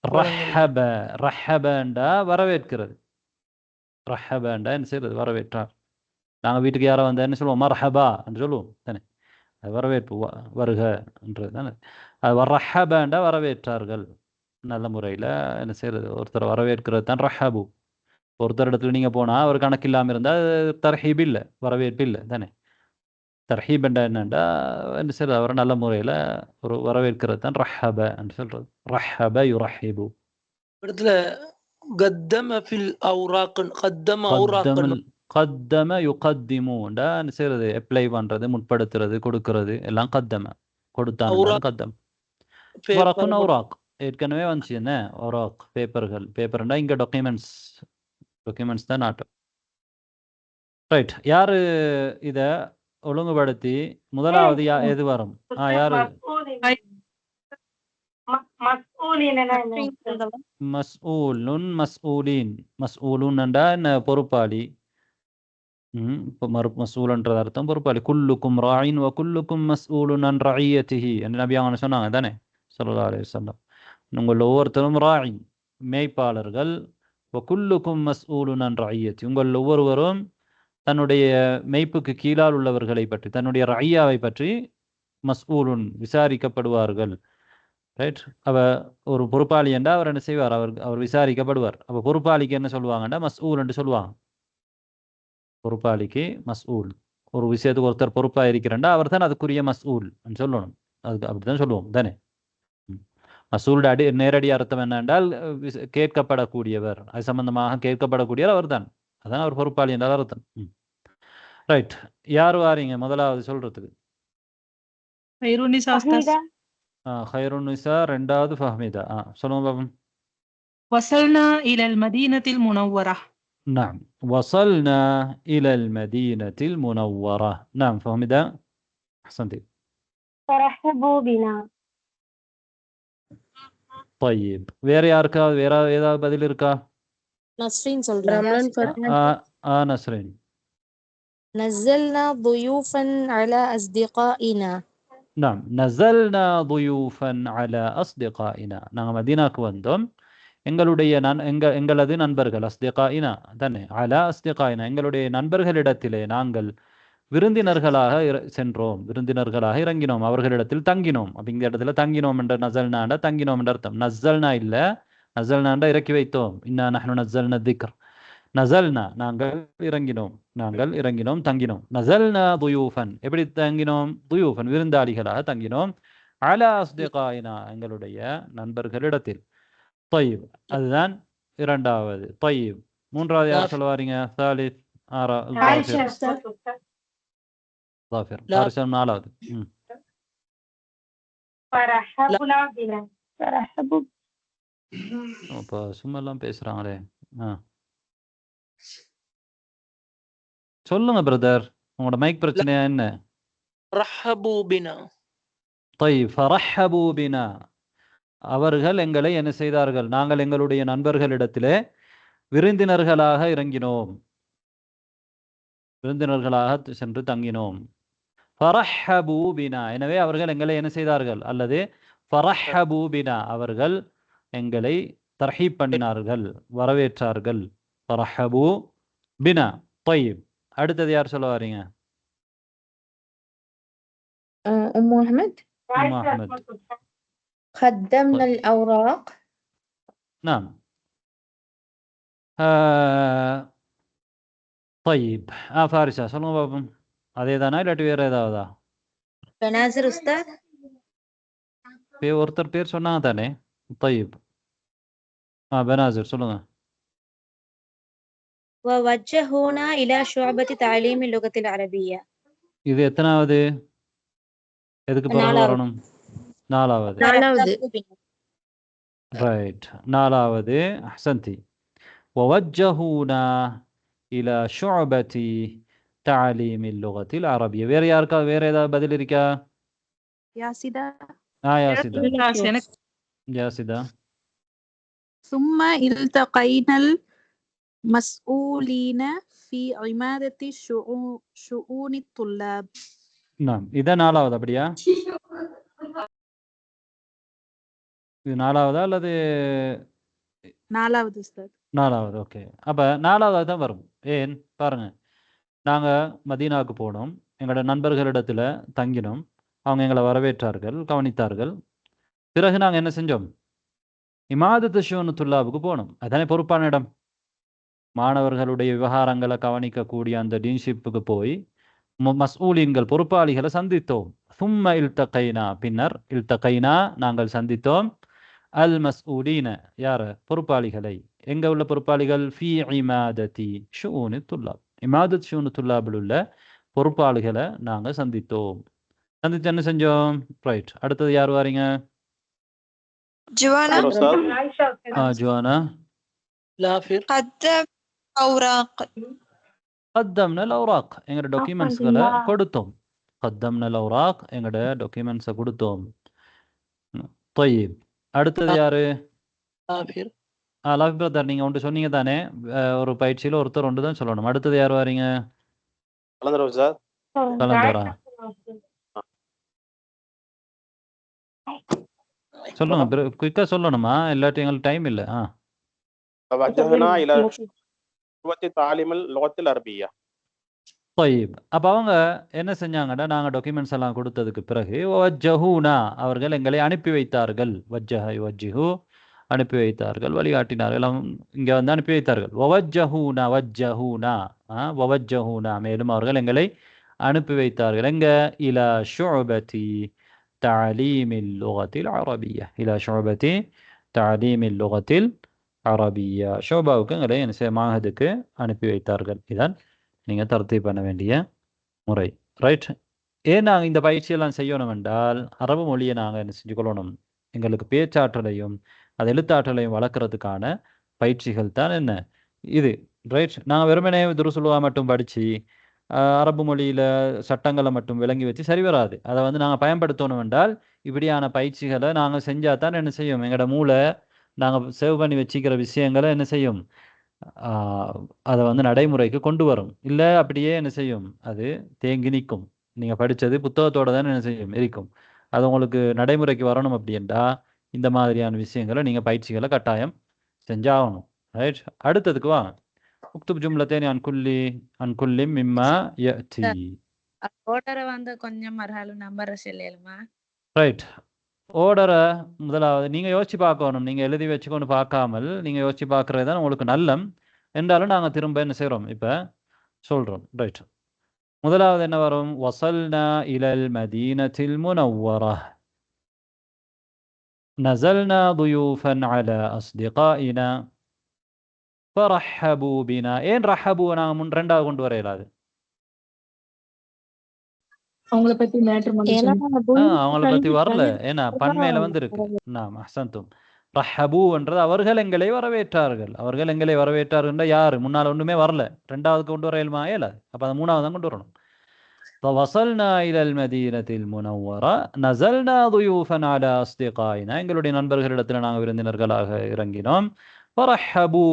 ரஹப ரஹபண்டா வரவேற்கிறது. ரஹபண்டா என்ன செய்யறது, வரவேற்றார். நாங்கள் வீட்டுக்கு யாரை வந்தால் என்ன சொல்லுவோம், மர்ஹபா என்று சொல்லுவோம் தானே. அது வரவேற்பு, வருக என்றது தானே. அது ரஹபண்டா வரவேற்றார்கள், நல்ல முறையில் என்ன செய்யறது, ஒருத்தர் வரவேற்கிறது தான் ரஹபு. ஒருத்தர் இடத்துல நீங்கள் போனால் ஒரு கணக்கு இல்லாமல் இருந்தால் தர்ஹீப் இல்லை, வரவேற்பு இல்லை தானே. தர்ஹீபண்டா என்னண்டா என்ன செய்யறது, அவர் நல்ல முறையில் ஒரு வரவேற்கிறது தான் ரஹப என்று சொல்கிறது. ரஹப யுரஹிபு. இடத்துல قدم في الأوراق قدم أوراق قدم يقدموண்டா என்ன செய்யறது, அப்ளை பண்ணுறது, முற்படுத்துறது, கொடுக்கறது எல்லாம் கத்தம கொடுத்தான். கத்தம் வரக்குன் அவுராக் ஏற்கனவே வந்துச்சு என்ன, அவுராக் பேப்பர்கள். பேப்பர்ண்டா இங்கே டாக்குமெண்ட்ஸ் தான் நாட்டம். ரைட். யாரு இத ஒழுங்குபடுத்தி முதலாவது எது வரும்? யாரு? மஸ்ஊலுன் மஸ்ஊலீன். மஸ்ஊலுன் என்றா என்ன? பொறுப்பாளி. இப்போ மஸ்ஊல்ன்றது அர்த்தம் பொறுப்பாளி. குல்லுக்கும் ராயின் வ குல்லுக்கும் மஸ்ஊலுன் அன் ரஇயத்திஹி என்று நபி அவங்க சொன்னாங்க தானே ஸல்லல்லாஹு அலைஹி வஸல்லம். உங்கள் ஒவ்வொருத்தரும் ராயின் மேய்ப்பாளர்கள். வ குல்லுக்கும் மஸ்ஊலுன் அன் ரஇயத்தி, உங்கள் ஒவ்வொருவரும் தன்னுடைய மெய்ப்புக்கு கீழால் உள்ளவர்களை பற்றி, தன்னுடைய ரஐயாவை பற்றி மஸ்ஊலுன் விசாரிக்கப்படுவார்கள். ரைட். ஒரு பொறுப்பாளி என்றால் அவர் என்ன செய்வார்? அவர் விசாரிக்கப்படுவார். அப்போ பொறுப்பாளிக்கு என்ன சொல்லுவாங்கன்னா மஸ்ஊல் என்று சொல்லுவாங்க. பொறுப்பாளிக்கு மஸ்ஊல். ஒரு விஷயத்துக்கு ஒருத்தர் பொறுப்பாக இருக்கிறேன்டா அவர் தான் அதுக்குரிய மஸ்ஊல் சொல்லணும். அதுக்கு அப்படித்தான் சொல்லுவோம் தானே. மஸ்ஊல் நேரடி அர்த்தம் என்னென்றால் கேட்கப்படக்கூடியவர், அது சம்பந்தமாக கேட்கப்படக்கூடியவர் அவர் தான். அதான் அவர் பொறுப்பாளி என்றால் அர்த்தம். ரைட். யார் வாரீங்க முதலாவது சொல்றதுக்கு? ஹைருன்னிசா, ரெண்டாவது ஃபஹ்மிதா. சொல்லுங்க பாபம். வஸல்னா இலல் மதீனத்தில் முனவ்வரா. نعم وصلنا إلى المدينة المنورة. نعم فهمدا. أحسنتي. فرحبوا بنا. طيب வேற யாருக்கா வேற ஏதாவது பதில் இருக்கா? நஸ்ரீன் சொல்றேன். நஸ்ரீன். نزلنا ضيوفا على أصدقائنا. نعم نزلنا ضيوفا على أصدقائنا. நாங்கள் மதீனாக்கு வந்தோம் எங்களது நண்பர்கள், அஸ்திகாயினா தானே, அலா அஸ்திகாயினா, எங்களுடைய நண்பர்களிடத்திலே நாங்கள் விருந்தினர்களாக சென்றோம், விருந்தினர்களாக இறங்கினோம், அவர்களிடத்தில் தங்கினோம். அப்ப இந்த இடத்துல தங்கினோம் என்ற நசல்னாண்டா தங்கினோம் என்ற அர்த்தம். நஸ்ஸல்னா இல்ல, நஸ்ஸல்னாண்டா இறக்கி வைத்தோம். இன்னா நஹ்னு நஸ்ஸல்னா திக்ர். நசல்னா நாங்கள் இறங்கினோம் தங்கினோம். நசல்னா துயூஃபன், எப்படி தங்கினோம்? துயூஃபன் விருந்தாளிகளாக தங்கினோம். அலா அஸ்திகாயினா எங்களுடைய நண்பர்களிடத்தில். طيب அதுதான் இரண்டாவது. طيب மூன்றாவது யார் சொல்ல வாரீங்க? சாலித், ظافر، فارس நாலாவது. அப்ப சும்மா எல்லாம் பேசுறாங்களே. சொல்லுங்க பிரதர், உங்களோட மைக் பிரச்சனையா என்ன? رحبوا بنا. طيب فرحبوا بنا, அவர்கள் எங்களை என்ன செய்தார்கள்? நாங்கள் எங்களுடைய நண்பர்களிடத்திலே விருந்தினர்களாக இறங்கினோம், விருந்தினர்களாக சென்று தங்கினோம். ஃபரஹபு பினா, எனவே அவர்கள் எங்களை என்ன செய்தார்கள்? அல்லது ஃபரஹபு பினா, அவர்கள் எங்களை தர்ஹீப் பண்ணினார்கள், வரவேற்றார்கள். ஃபரஹபு பினா. طيب அடுத்தது யார் சொல்ல வாரீங்க? أم أحمد. قدمنا الأوراق. نعم. طيب فارسة சொல்லுங்க பாப்போம். அதே தானா இல்லாட்டி வேற ஏதாவதா? பெனாசிர் உஸ்தாத். ஒருத்தர் பேர் சொன்னாங்க தானே. طيب பெனாசிர் சொல்லுங்க. ووجهونا إلى شعبة تعليم اللغة العربية. இது எத்தனாவது? எதுக்கு பிறகு வரணும்? நாலாவது. ரைட், நாலாவது. அஹ்சன்தி. ووجهونا إلى شعبة تعليم اللغة العربية. வேற யாருக்கா வேற ஏதாவது பதில் இருக்கா? யாசிதா. யாசிதா. ثم التقينا المسؤولين في عمادة شؤون الطلاب. نعم இதான் நாலாவது. அப்படியா? இது நாலாவதா அல்லது நாலாவது உஸ்தாத்? நாலாவது. ஓகே, அப்ப நாலாவது தான் வரும். ஏன் பாருங்க, நாங்க மதீனாவுக்கு போனோம், எங்களோட நண்பர்களிடத்துல தங்கினோம், அவங்க எங்களை வரவேற்றார்கள், கவனித்தார்கள். பிறகு நாங்க என்ன செஞ்சோம்? இமாதத்து ஷூனுத்துல்லாவுக்கு போனோம். அதானே பொறுப்பான இடம். மாணவர்களுடைய விவகாரங்களை கவனிக்கக்கூடிய அந்த டீன்ஷிப்புக்கு போய் மஸ்ஊலின்கள் பொறுப்பாளிகளை சந்தித்தோம். சும்ம இல்தகைனா, பின்னர் இல்தகைனா நாங்கள் சந்தித்தோம். அல் மஸ்ஊலீன, யார? பொறுப்பாளிகளை. எங்க உள்ள பொறுப்பாளிகள்? ஃபி இமாதத்தி ஷூனி துல்லாப், இமாதத் ஷூனு துல்லாபில் உள்ள பொறுப்பாளிகளை நாங்க சந்தித்தோம். சந்தித்து என்ன செஞ்சோம்? ரைட், அடுத்தது யார் வாரீங்க? جوانا. ஜுவானா. لافر. قدم أوراق. قدمنا الأوراق எங்களோட டாக்குமெண்ட்ஸ்களை கொடுத்தோம். قدمنا الأوراق எங்களோட டாக்குமெண்ட்ஸை கொடுத்தோம். طيب அடுத்தது யாரு? كافر லாஃபி பிரதர், நீங்க ஒன்று சொன்னீங்க தானே, ஒரு பயிற்சியில ஒருத்தர் ஒன்று தான் சொல்லணும். அடுத்தது யார் வாரீங்க? கலந்துரும் சார். கலந்துரா சொல்லுங்க, குயிக்கா சொல்லணுமா, இல்லாட்டி எங்களுக்கு டைம் இல்லை. توجهنا إلى شعبة تعليم اللغة العربية. طيب அப்போ அவங்க என்ன செஞ்சாங்கன்னா, நாங்கள் டாக்குமெண்ட்ஸ் எல்லாம் கொடுத்ததுக்கு பிறகு வஜ்ஜஹூனா அவர்கள் எங்களை அனுப்பி வைத்தார்கள். வஜ்ஜஹ யுவஜ்ஜிஹு அனுப்பி வைத்தார்கள், வழிகாட்டினார்கள், இங்கே வந்து அனுப்பி வைத்தார்கள். வவஜ்ஜஹூனா வஜ்ஜஹூனா வவஜ்ஜஹூனா மேலும் அவர்கள் எங்களை அனுப்பி வைத்தார்கள். எங்க? இலா ஷுஅபதி தஅலீமில் லுகத்தில் அரபிய்யா. இலா ஷுஅபதி தஅலீமில் லுகத்தில் அரபிய்யா. ஷோபாவுக்கு எங்களை என்ன மாஹதுக்கு அனுப்பி வைத்தார்கள். இதான் நீங்கள் தர்த்தீப் பண்ண வேண்டிய முறை. ரைட். ஏன் நாங்கள் இந்த பயிற்சியெல்லாம் செய்யணும் என்றால், அரபு மொழியை நாங்கள் என்ன செஞ்சு கொள்ளணும், எங்களுக்கு பேச்சாற்றலையும் அது எழுத்தாற்றலையும் வளர்க்குறதுக்கான பயிற்சிகள் தான் என்ன இது. ரைட். நாங்கள் வெறுமனே துருசுலுவா மட்டும் படித்து அரபு மொழியில் சட்டங்களை மட்டும் விளங்கி வச்சு சரி வராது. அதை வந்து நாங்கள் பயன்படுத்தணும் என்றால் இப்படியான பயிற்சிகளை நாங்கள் செஞ்சால் தான் என்ன செய்யும், எங்களோட மூளை நாங்கள் சேவ் பண்ணி வச்சுக்கிற விஷயங்களை என்ன செய்யும், அதை வந்து நடைமுறைக்கு கொண்டு வரும். இல்லை அப்படியே என்ன செய்யும், அது தேங்கி நிற்கும். நீங்கள் படித்தது புத்தகத்தோடு தான் என்ன செய்யும் இருக்கும். அது உங்களுக்கு நடைமுறைக்கு வரணும் அப்படின்டா இந்த மாதிரியான விஷயங்களை நீங்கள் பயிற்சிகளை கட்டாயம் செஞ்சாகணும். ரைட். அடுத்ததுக்கு வா. உக்துப் ஜும்லத்தேன் அன்குல்லி மிம்மா யஅதி. ஆர்டரை வந்து கொஞ்சம் மரஹாலு நம்பர் சொல்லலுமா? ரைட். ஓர்டரை முதலாவது நீங்கள் யோசிச்சு பார்க்கணும். நீங்கள் எழுதி வச்சுக்கொண்டு பார்க்காமல் நீங்கள் யோசிச்சு பார்க்குறது தான் உங்களுக்கு நல்லம். என்றாலும் நாங்கள் திரும்ப என்ன செய்கிறோம், இப்போ சொல்கிறோம். ரைட். முதலாவது என்ன வரும்? வசல்னா இலல் மதீனத்தில் முனவ்வரா நஸல்னா துயூஃபன் அலா அஸ்திகாயினா ஃபரஹபு பினா. ஏன் ரஹபு நாங்கள் ரெண்டாவது கொண்டு வர இயலாது? அவங்கள பத்தி மேட்டர் அவங்கள பத்தி வரல, ஏன்னா பன்மையில வந்து இருக்கு. நாம் அஹ்சன்தும். ரஹபுன்றது அவர்கள் எங்களை வரவேற்றார்கள். அவர்கள் எங்களை வரவேற்றார்கள் யாரு? முன்னால் ஒன்றுமே வரல, ரெண்டாவது கொண்டு வர இயலுமா? இயலாது. அப்போ அந்த மூணாவது தான் கொண்டு வரணும். وصلنا إلى المدينة المنورة نزلنا ضيوفا على أصدقائنا. எங்களுடைய நண்பர்களிடத்தில் நாங்கள் விருந்தினர்களாக இறங்கினோம். ஃபரஹபு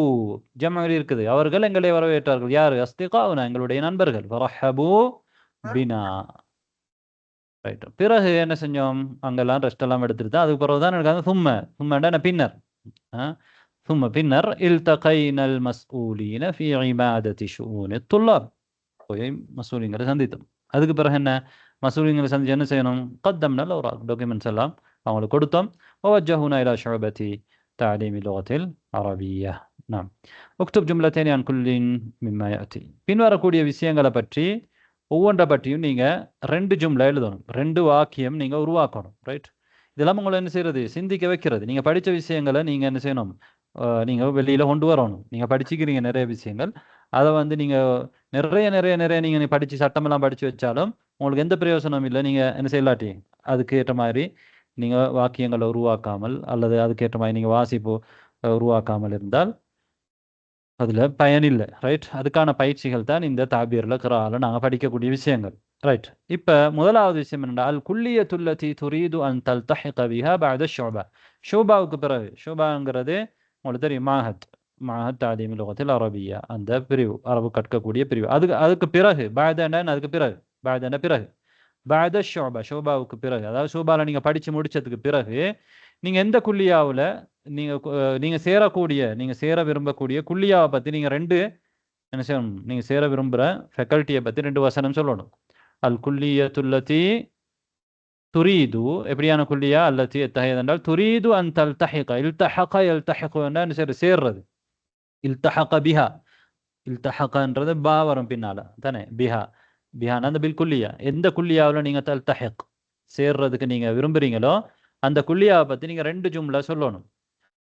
ஜம்அல் இருக்குது, அவர்கள் எங்களை வரவேற்றார்கள். யாரு? அஸ்திகாவுனா எங்களுடைய நண்பர்கள். ஃபரஹபு பினா. ரைட். பிறகு என்ன செஞ்சோம், அங்கெல்லாம் ரெஸ்ட் எல்லாம் எடுத்துட்டு தான் அதுக்கு பிறகு தான் எனக்கு சும்மண்டா பின்னர் பின்னர் இல்தகைனல் மஸ்ஊலீன ஃபீ இமாதத்தி ஷுஊனி துல்லாப். போய் மசூலிங்களை சந்தித்தோம். அதுக்கு பிறகு என்ன, மசூலிங்களை சந்திச்சு என்ன செய்யணும்? கத்தம்னல் ஒரு டாக்குமெண்ட்ஸ் எல்லாம் அவங்களுக்கு கொடுத்தோம். வவஜ்ஜஹூனா இலா ஷுஅபதி தஅலீமி லுகத்தில் அரபிய்யா. நாம் உக்துப் ஜும்லத்தைன் அன் குல்லின் மிம்மா யஅதி. பின்வரக்கூடிய விஷயங்களை பற்றி ஒவ்வொன்றை பற்றியும் நீங்கள் 2 ஜும்லா எழுதணும், 2 வாக்கியம் நீங்கள் உருவாக்கணும். ரைட். இதெல்லாம் உங்களை என்ன செய்கிறது, சிந்திக்க வைக்கிறது. நீங்கள் படித்த விஷயங்களை நீங்கள் என்ன செய்யணும், நீங்கள் வெளியில் கொண்டு வரணும். நீங்கள் படிச்சுக்கிறீங்க நிறைய விஷயங்கள், அதை வந்து நீங்கள் நிறைய நீங்கள் படித்து சட்டமெல்லாம் படித்து வச்சாலும் உங்களுக்கு எந்த பிரயோசனமும் இல்லை. நீங்கள் என்ன செய்யலாட்டி அதுக்கேற்ற மாதிரி நீங்கள் வாக்கியங்களை உருவாக்காமல் அல்லது அதுக்கேற்ற மாதிரி நீங்கள் வாசிப்பு உருவாக்காமல் இருந்தால் அதில் பயனில்லை. ரைட். அதுக்கான பயிற்சிகள் தான் இந்த தாபீரில் கிரால நாங்கள் படிக்கக்கூடிய விஷயங்கள். ரைட். இப்போ முதலாவது விஷயம் என்னென்றால் குல்லியத்துல்லதி துரீது அன் தல்தஹிக பிஹா பஅத ஷுபா. ஷுபாவுக்கு பிறகு, ஷுபாங்கிறது உங்களுக்கு தெரியும், மாஹத் தஅலீமி லுகத்தில் அரபிய்யா, அந்த பிரிவு, அரபு கற்கக்கூடிய பிரிவு. அதுக்கு பிறகு அதுக்கு பிறகு பஅத ஷுபா, ஷுபாவுக்கு பிறகு, அதாவது ஷுபாவில் நீங்கள் படித்து முடித்ததுக்கு பிறகு நீங்கள் எந்த குல்லியாவில் நீங்கள் சேர விரும்பக்கூடிய குல்லியாவை பற்றி நீங்கள் 2 என்ன செய்யணும், நீங்கள் சேர விரும்புகிற ஃபேக்கல்ட்டியை பற்றி 2 வசனம் சொல்லணும். அல் குல்லியத்துல்லதி துரீது, எப்படியான குல்லியா? அல்லத்தி எத்தஹியத் என்றால் துரீது அன் தல்தஹிக. இல்தஹக யல்தஹிகு என்றால் சேர்றது. இல்தஹக பிஹா, இல்தஹகன்றது பா வரும் பின்னால் தானே, பிஹானா அந்த பில் குல்லியா. எந்த குல்லியாவில் நீங்கள் தல்தஹிக் சேர்றதுக்கு நீங்கள் விரும்புகிறீங்களோ அந்த குல்லியாவை பற்றி நீங்கள் 2 ஜும்லா சொல்லணும்.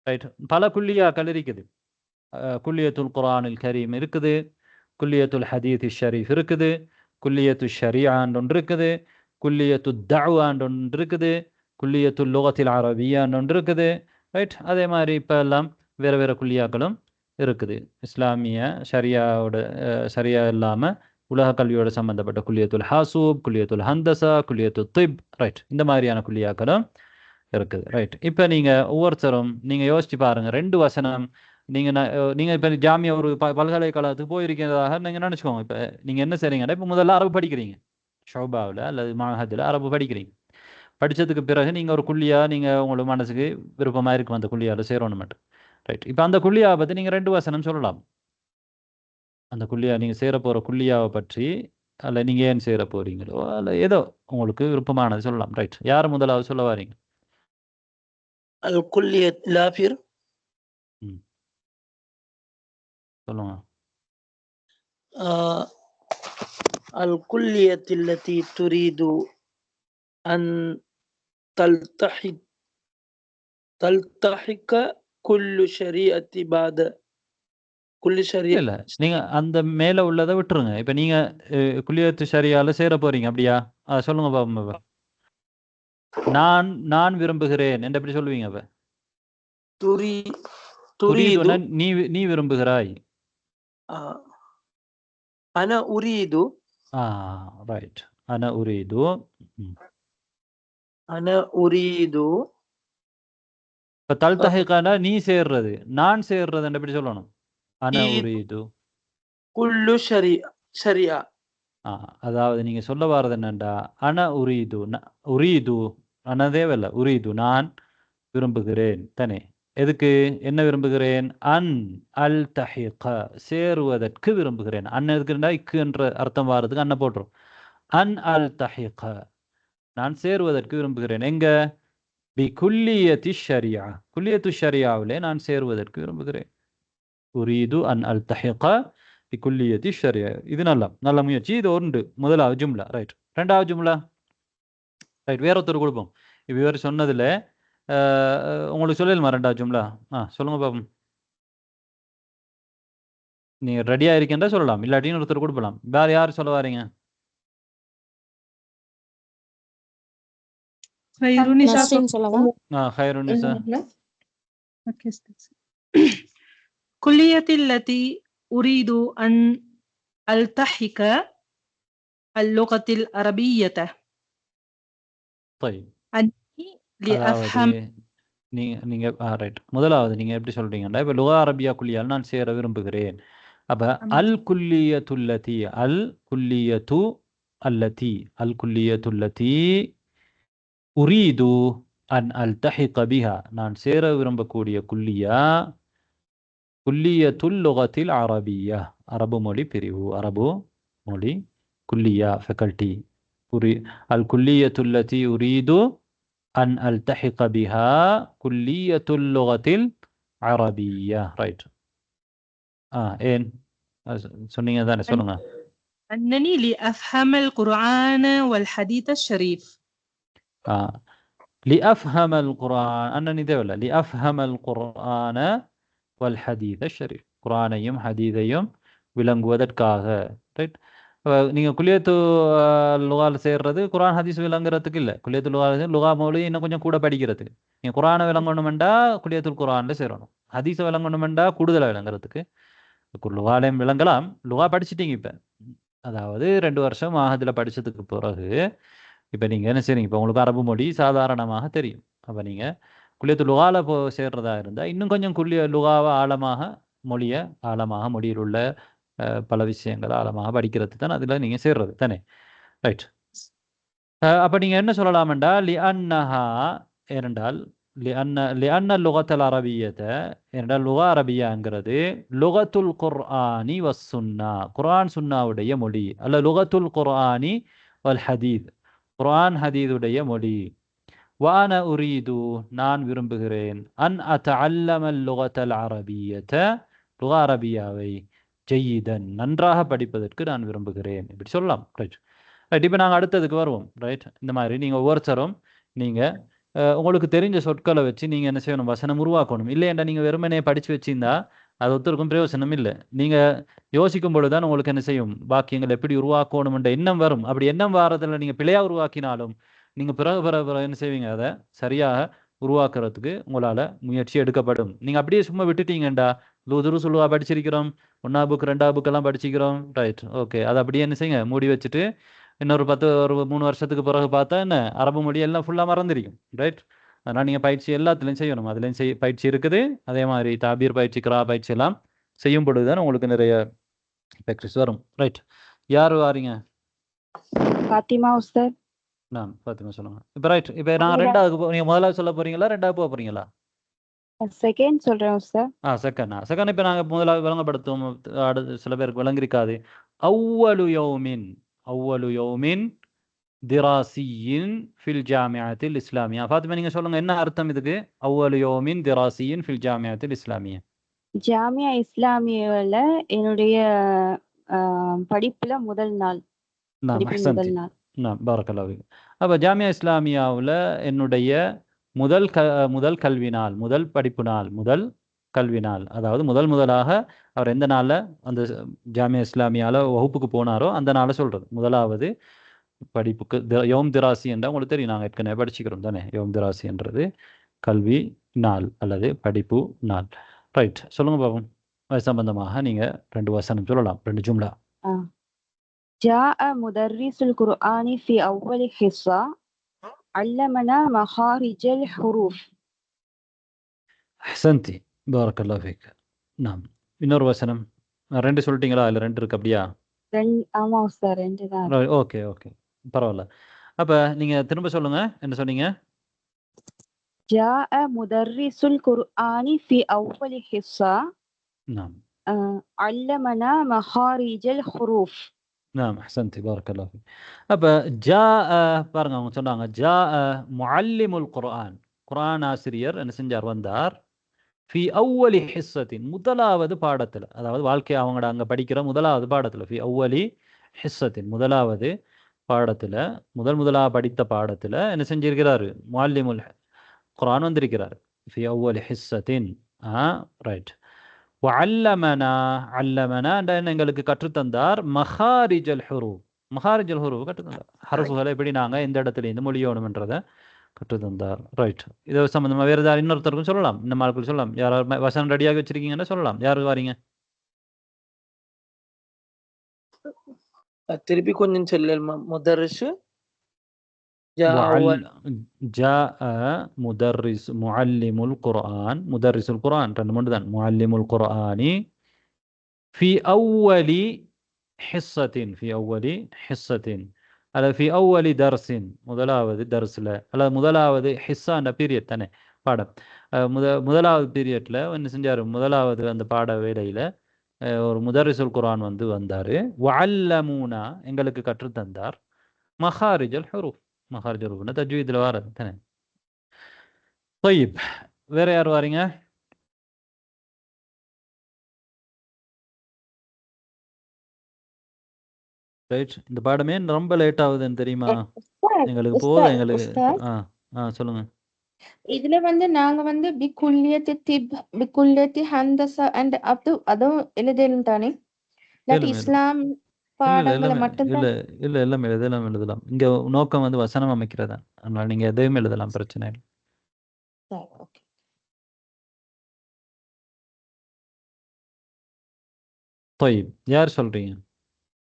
ரைட். பல குல்லியாக்கள் இருக்குது. குல்லியத்துல் குர்ஆனில் கரீம் இருக்குது, குல்லியத்துல் ஹதீத் ஷரீஃப் இருக்குது, குல்லியத்து ஷரீஆன் ஒன்று இருக்குது, குல்லியத்து தஅவான் ஒன்று இருக்குது, குல்லியத்துல் லுகத்தில் அரபிய்யான் ஒன்று இருக்குது. ரைட். அதே மாதிரி இப்போ எல்லாம் வேறு குல்லியாக்களும் இருக்குது. இஸ்லாமிய ஷரியாவோட ஷரியா இல்லாமல் உலக கல்வியோட சம்மந்தப்பட்ட குல்லியத்துல் ஹாசூப், குல்லியத்துல் ஹந்தசா, குல்லியத்துல் திப், ரைட், இந்த மாதிரியான குல்லியாக்களும் இருக்குது. ரைட். இப்போ நீங்கள் ஒவ்வொருத்தரும் நீங்கள் யோசிச்சு பாருங்கள், 2 வசனம் நீங்கள் இப்போ ஜாமியா ஒரு பல்கலைக்கழகத்துக்கு போயிருக்கிறதாக நீங்கள் நினச்சிக்கோங்க. இப்போ நீங்கள் என்ன செய்றீங்கன்னா, இப்போ முதல்ல அரபு படிக்கிறீங்க, ஷோபாவில் அல்லது மாஹத்தில் அரபு படிக்கிறீங்க. படித்ததுக்கு பிறகு நீங்கள் ஒரு குல்லியாக நீங்கள் உங்களுக்கு மனசுக்கு விருப்பமாக இருக்கும் அந்த குல்லியாவில் சேரணும் மட்டும். ரைட். இப்போ அந்த குல்லியாவை பற்றி நீங்கள் 2 வசனம் சொல்லலாம். அந்த குல்லியா நீங்கள் சேர போகிற குல்லியாவை பற்றி, அல்ல நீங்கள் ஏன் சேர போகிறீங்களோ, அல்ல ஏதோ உங்களுக்கு விருப்பமானது சொல்லலாம். ரைட். யார் முதலாவது சொல்ல வாரீங்க? الكلية لافر. சொல்லுங்க. الكلية التي تريد أن تلتحق كل شريعة بعد كل شريعة. இல்லை, நீங்கள் அந்த மேலே உள்ளதை விட்டுருங்க. இப்போ நீங்கள் குல்லியத்து ஷரியாவில் சேர போகிறீங்க, அப்படியா? சொல்லுங்க பாப்பா. நான் விரும்புகிறேன் என்று எப்படி சொல்லுவீங்க? அப்போ துரீதுனா நீ விரும்புகிறாய். أنا أريد. ரைட். أنا أريد. أنا أريد. இப்போ தல்தஹிகானா நீ சேர்றது, நான் சேர்றது என்று எப்படி சொல்லணும்? أنا أريد كل شريعة. அதாவது நீங்கள் சொல்ல வர்றது என்னண்டா, أنا أريد, உரீது அனதே இல்லை, உரீது நான் விரும்புகிறேன் தானே. எதுக்கு என்ன விரும்புகிறேன்? அன் அல் தஹிக சேருவதற்கு விரும்புகிறேன். அன் எதுக்குண்டா இக்கு என்ற அர்த்தம் வர்றதுக்கு அன்ன போட்டுரும். அன் அல் தஹிக நான் சேருவதற்கு விரும்புகிறேன். எங்க? பி குல்லியத்தி ஷரியா, குல்லியத்து ஷரியாவிலே நான் சேருவதற்கு விரும்புகிறேன். உரீது அன் அல் தஹிக பி குல்லியத்தி ஷரியா. இது நல்ல முயற்சி. இது ஒன்று முதலாவது ஜும்லா. ரைட். 2வது ஜும்லா. ரைட். வேற ஒருத்தர் கொடுப்போம். இப்போ இவர் சொன்னதில் உங்களுக்கு சொல்லலுமா 2வது ஜும்லா? சொல்லுங்க பாப்போம். நீங்கள் ரெடியாக இருக்கேன்றா சொல்லலாம், இல்லாட்டின்னு ஒருத்தர் கொடுக்கலாம். வேறு யார் சொல்ல வாரீங்க? خيرونيسا. كلية التي أريد أن ألتحق اللغة العربية. طيب. لأفهم. நீங்க ரைட். முதலாவது நீங்க எப்படி சொல்றீங்கன்னா, இப்போ லுகா அரபியா குல்லியால் நான் சேர விரும்புகிறேன். அப்ப அல் குல்லியத்துல்லதி, அல் குல்லியத்து அல்லதி, அல் குல்லியத்துல்லதி உரீது அன் அல்தஹிக பிஹா நான் சேர விரும்பக்கூடிய குல்லியா குல்லியத்துல் லுகத்தில் அரபியா, அரபு மொழி பிரிவு, அரபு மொழி குல்லியா ஃபேக்கல்டி. அல் குல்லியத்துல்லதி உரீது أن ألتحق بها كلية اللغة العربية. right. إيه சொன்னீங்க தானே, சொல்லுங்க. أنني لأفهم القرآن والحديث الشريف. لأفهم القرآن أنني دولة لأفهم القرآن والحديث الشريف. குர்ஆனையும் ஹதீஸையும் விளங்குவதற்காக. ரைட். நீங்கள் குல்லியத்து லுகாவில் சேர்றது குர்ஆன் ஹதீஸ் விளங்குறதுக்கு இல்லை. குல்லியத்து லுகா மொழி இன்னும் கொஞ்சம் கூட படிக்கிறதுக்கு. நீங்கள் குர்ஆனை விளங்கணுமெண்டா குல்லியத்துல் குர்ஆனில் சேரணும். ஹதீஸை விளங்கணுமெண்டா கூடுதலாக விளங்குறதுக்கு லுகாலையும் விளங்கலாம். லுகா படிச்சுட்டீங்க இப்போ, அதாவது 2 வருஷம் ஆகத்தில் படித்ததுக்கு பிறகு இப்போ நீங்கள் என்ன செய்றீங்க? இப்போ உங்களுக்கு அரபு மொழி சாதாரணமாக தெரியும். அப்போ நீங்கள் குல்லியத்து லுகாவில் சேர்றதா இருந்தால் இன்னும் கொஞ்சம் லுகாவை ஆழமாக, மொழியை ஆழமாக, மொழியில் உள்ள பல விஷயங்கள் ஆழமாக படிக்கிறது தான் அதில் நீங்கள் சேர்றது தானே. ரைட். அப்போ நீங்கள் என்ன சொல்லலாம்டா, லி அன்னஹா ஏனென்றால் லிஅன்ன லுகத்தல் அரபியத்தை, ஏனென்றால் லுகா அரபியாங்கிறது லுகத்துல் குர்ஆனி வஸ் சுன்னா, குர்ஆன் சுன்னாவுடைய மொழி, அல்ல லுகத்துல் குர்ஆனி வல் ஹதீத், குர்ஆன் ஹதீதுடைய மொழி. வான உரீது நான் விரும்புகிறேன், அன் அத்தஅல்லமல் லுகத்தல் அரபியத்தை லுகா அரபியாவை ஜெய்யிதன் நன்றாக படிப்பதற்கு நான் விரும்புகிறேன். இப்படி சொல்லலாம். ரைட். ரைட். இப்போ நாங்கள் அடுத்ததுக்கு வருவோம். ரைட். இந்த மாதிரி நீங்கள் ஒவ்வொருத்தரும் நீங்கள் உங்களுக்கு தெரிஞ்ச சொற்களை வச்சு நீங்கள் என்ன செய்யணும்? வசனம் உருவாக்கணும். இல்லையண்டா நீங்கள் வெறுமனே படித்து வச்சிருந்தா அது ஒருத்தருக்கும் பிரயோசனம் இல்லை. நீங்கள் யோசிக்கும் பொழுது தான் உங்களுக்கு என்ன செய்யும்? வாக்கியங்கள் எப்படி உருவாக்கணும்ன்ற எண்ணம் வரும். அப்படி எண்ணம் வாரதில் நீங்கள் பிழையாக உருவாக்கினாலும் நீங்கள் பிறகு என்ன செய்வீங்க? அதை சரியாக உருவாக்குறதுக்கு உங்களால் முயற்சி எடுக்கப்படும். நீங்கள் அப்படியே சும்மா விட்டுட்டீங்கண்டா துருசுலுவா படிச்சிருக்கிறோம், 1ஆம் புக் 2ஆம் புக்கெல்லாம் படிச்சிக்கிறோம். Right, okay. அதை அப்படியே என்ன செய்யுங்க, மூடி வச்சுட்டு இன்னொரு 3 வருஷத்துக்கு பிறகு பார்த்தா என்ன அரபு மொழி எல்லாம் ஃபுல்லாக மறந்துருக்கும். ரைட், அதனால் நீங்கள் பயிற்சி எல்லாத்துலேயும் செய்யணும். அதுலேயும் பயிற்சி இருக்குது. அதே மாதிரி தாபீர் பயிற்சி, கிரா பயிற்சி எல்லாம் செய்யும் பொழுது தான் உங்களுக்கு நிறைய ப்ராக்டிஸ் வரும். ரைட், யார் வாரீங்க? ஃபாத்திமா உஸ்தாத். நான் ஃபாத்திமா சொல்லுங்க. இப்போ ரைட், இப்போ நான் 2வது நீங்கள் முதலாவது சொல்ல போகிறீங்களா 2வது போக போகிறீங்களா? செகண்ட் சொல்றேன் உஸ்தாத். செகண்ட் இப்போ நாங்கள் முதலாவது விளங்கப்படுத்துவோம். அடுத்து சில பேருக்கு விளங்கிருக்காது. அவ்வலு யௌமின் திராசியின் ஃபில் ஜாமியாத்தில் இஸ்லாமியா. ஃபாத்திமா நீங்கள் சொல்லுங்கள், என்ன அர்த்தம் இதுக்கு? அவ்வலு யௌமின் திராசியின் ஃபில் ஜாமியாத்தில் இஸ்லாமியா. ஜாமியா இஸ்லாமியாவில் என்னுடைய படிப்புல முதல் நாள். முதல் நாள். பாரக்கல்லாஹு ஃபீக். அப்போ ஜாமியா இஸ்லாமியாவில் என்னுடைய முதல் கல்வி நாள், முதல் படிப்பு நாள், முதல் கல்வி நாள். அதாவது முதலாக அவர் எந்த நாளில் அந்த ஜாமியா இஸ்லாமியாவில் வகுப்புக்கு போனாரோ அந்த நாளை சொல்கிறது. முதலாவது படிப்புக்கு யோம் திராசி என்ற உங்களுக்கு தெரியும், நாங்கள் ஏற்கனவே படிச்சுக்கிறோம் தானே. யோம் திராசி என்றது கல்வி நாள் அல்லது படிப்பு நாள். ரைட், சொல்லுங்க பாபம். அது சம்பந்தமாக நீங்கள் 2 வசனம் சொல்லலாம், 2 ஜும்லா. جاء مدرس القرآن في أول حصة علمنا مخارج الحروف. அஹ்சன்தி, பாரக்கல்லாஹு ஃபீக். நாம் இன்னொரு வசனம் 2 சொல்லிட்டீங்களா? இல்லை 2 இருக்கு அப்படியா? ஆமா சார், 2 தான். ஓகே, பரவாயில்ல. அப்போ நீங்கள் திரும்ப சொல்லுங்க, என்ன சொன்னீங்க? جاء مدرس القرآن في أول حصة علمنا مخارج الحروف. அஹ்சன்தி, பாரக்கல்லாஹு ஃபீக். அப்போ பாருங்க, அவங்க சொன்னாங்க முஅல்லிமுல் குர்ஆன், குர்ஆன் ஆசிரியர் என்ன செஞ்சார், வந்தார். ஃபி அவ்வலி ஹிஸ்ஸத்தின், முதலாவது பாடத்தில், அதாவது வாழ்க்கை அவங்களோட அங்கே படிக்கிற முதலாவது பாடத்தில். ஃபி அவ்வலி ஹிஸ்ஸத்தின், முதலாவது பாடத்தில், முதலாக படித்த பாடத்தில் என்ன செஞ்சிருக்கிறாரு, முஅல்லிமுல் குர்ஆன் வந்திருக்கிறார். ஃபி அவ்வலி ஹிஸ்ஸத்தின். ரைட். வஅல்லமனா, அல்லமனா எங்களுக்கு கற்றுத்தந்தார். மஹாரிஜல் ஹுரூஃப், மஹாரிஜல் ஹுரூஃப் கற்றுத்தந்தார். ஹர்ஃபுகளை எப்படி நாங்கள் எந்த இடத்துல இருந்து மொழியோணும்ன்றதை கற்றுத்தந்தார். ரைட், இதை சம்பந்தமாக வேறு ஏதாவது இன்னொருத்தருக்கும் சொல்லலாம், இந்த மார்க்குள் சொல்லலாம். யாராவது வசனம் ரெடியாக வச்சிருக்கீங்கன்னா சொல்லலாம். யாரு வாரீங்க? திருப்பி கொஞ்சம் சொல்லலாமா? முதர்ரிசு ஜாஅ முதர்ரிஸ் முஅல்லிமுல் குர்ஆன், முதர்ரிசுல் குர்ஆன் 2 தான். முஅல்லிமுல் குர்ஆனி ஃபி அவ்வலி ஹிஸ்ஸத்தின், ஃபி அவ்வலி ஹிஸ்ஸத்தின் அல்லது ஃபி அவ்வலி தர்ஸின், முதலாவது தர்ஸில் அல்லது முதலாவது ஹிஸ்ஸான பீரியட் தானே, பாடம். முதலாவது பீரியட்டில் என்ன செஞ்சார், முதலாவது அந்த பாட வேலையில் ஒரு முதர்ரிசுல் குர்ஆன் வந்தார். வஅல்லமூனா, எங்களுக்கு கற்றுத்தந்தார். மஹாரிஜல் ஹுரூஃப், மஹாரிஜல் ஹுரூஃப்னா தஜ்வீதில் வாரது தானே. طيب, வேற யார் வாரீங்க? ரைட், இந்த பாடமே ரொம்ப லேட் ஆகுதுன்னு தெரியுமா எங்களுக்கு? எங்களுக்கு சொல்லுங்க. இதுல நாங்க பிகுல்லியத்தி திப், பிகுல்லியத்தி ஹந்தஸா அண்ட் அதுவும் எழுதலும் தானே, இல்லாட்டி இஸ்லாம் பாடங்களை மட்டும்தான்? இல்ல எல்லாம் எழுதலாம். இங்க நோக்கம் வசனம் அமைக்கிறதா, அதனால நீங்க எதையும் எழுதலாம், பிரச்சனை இல்லை. طيب, யார் சொல்றீங்க?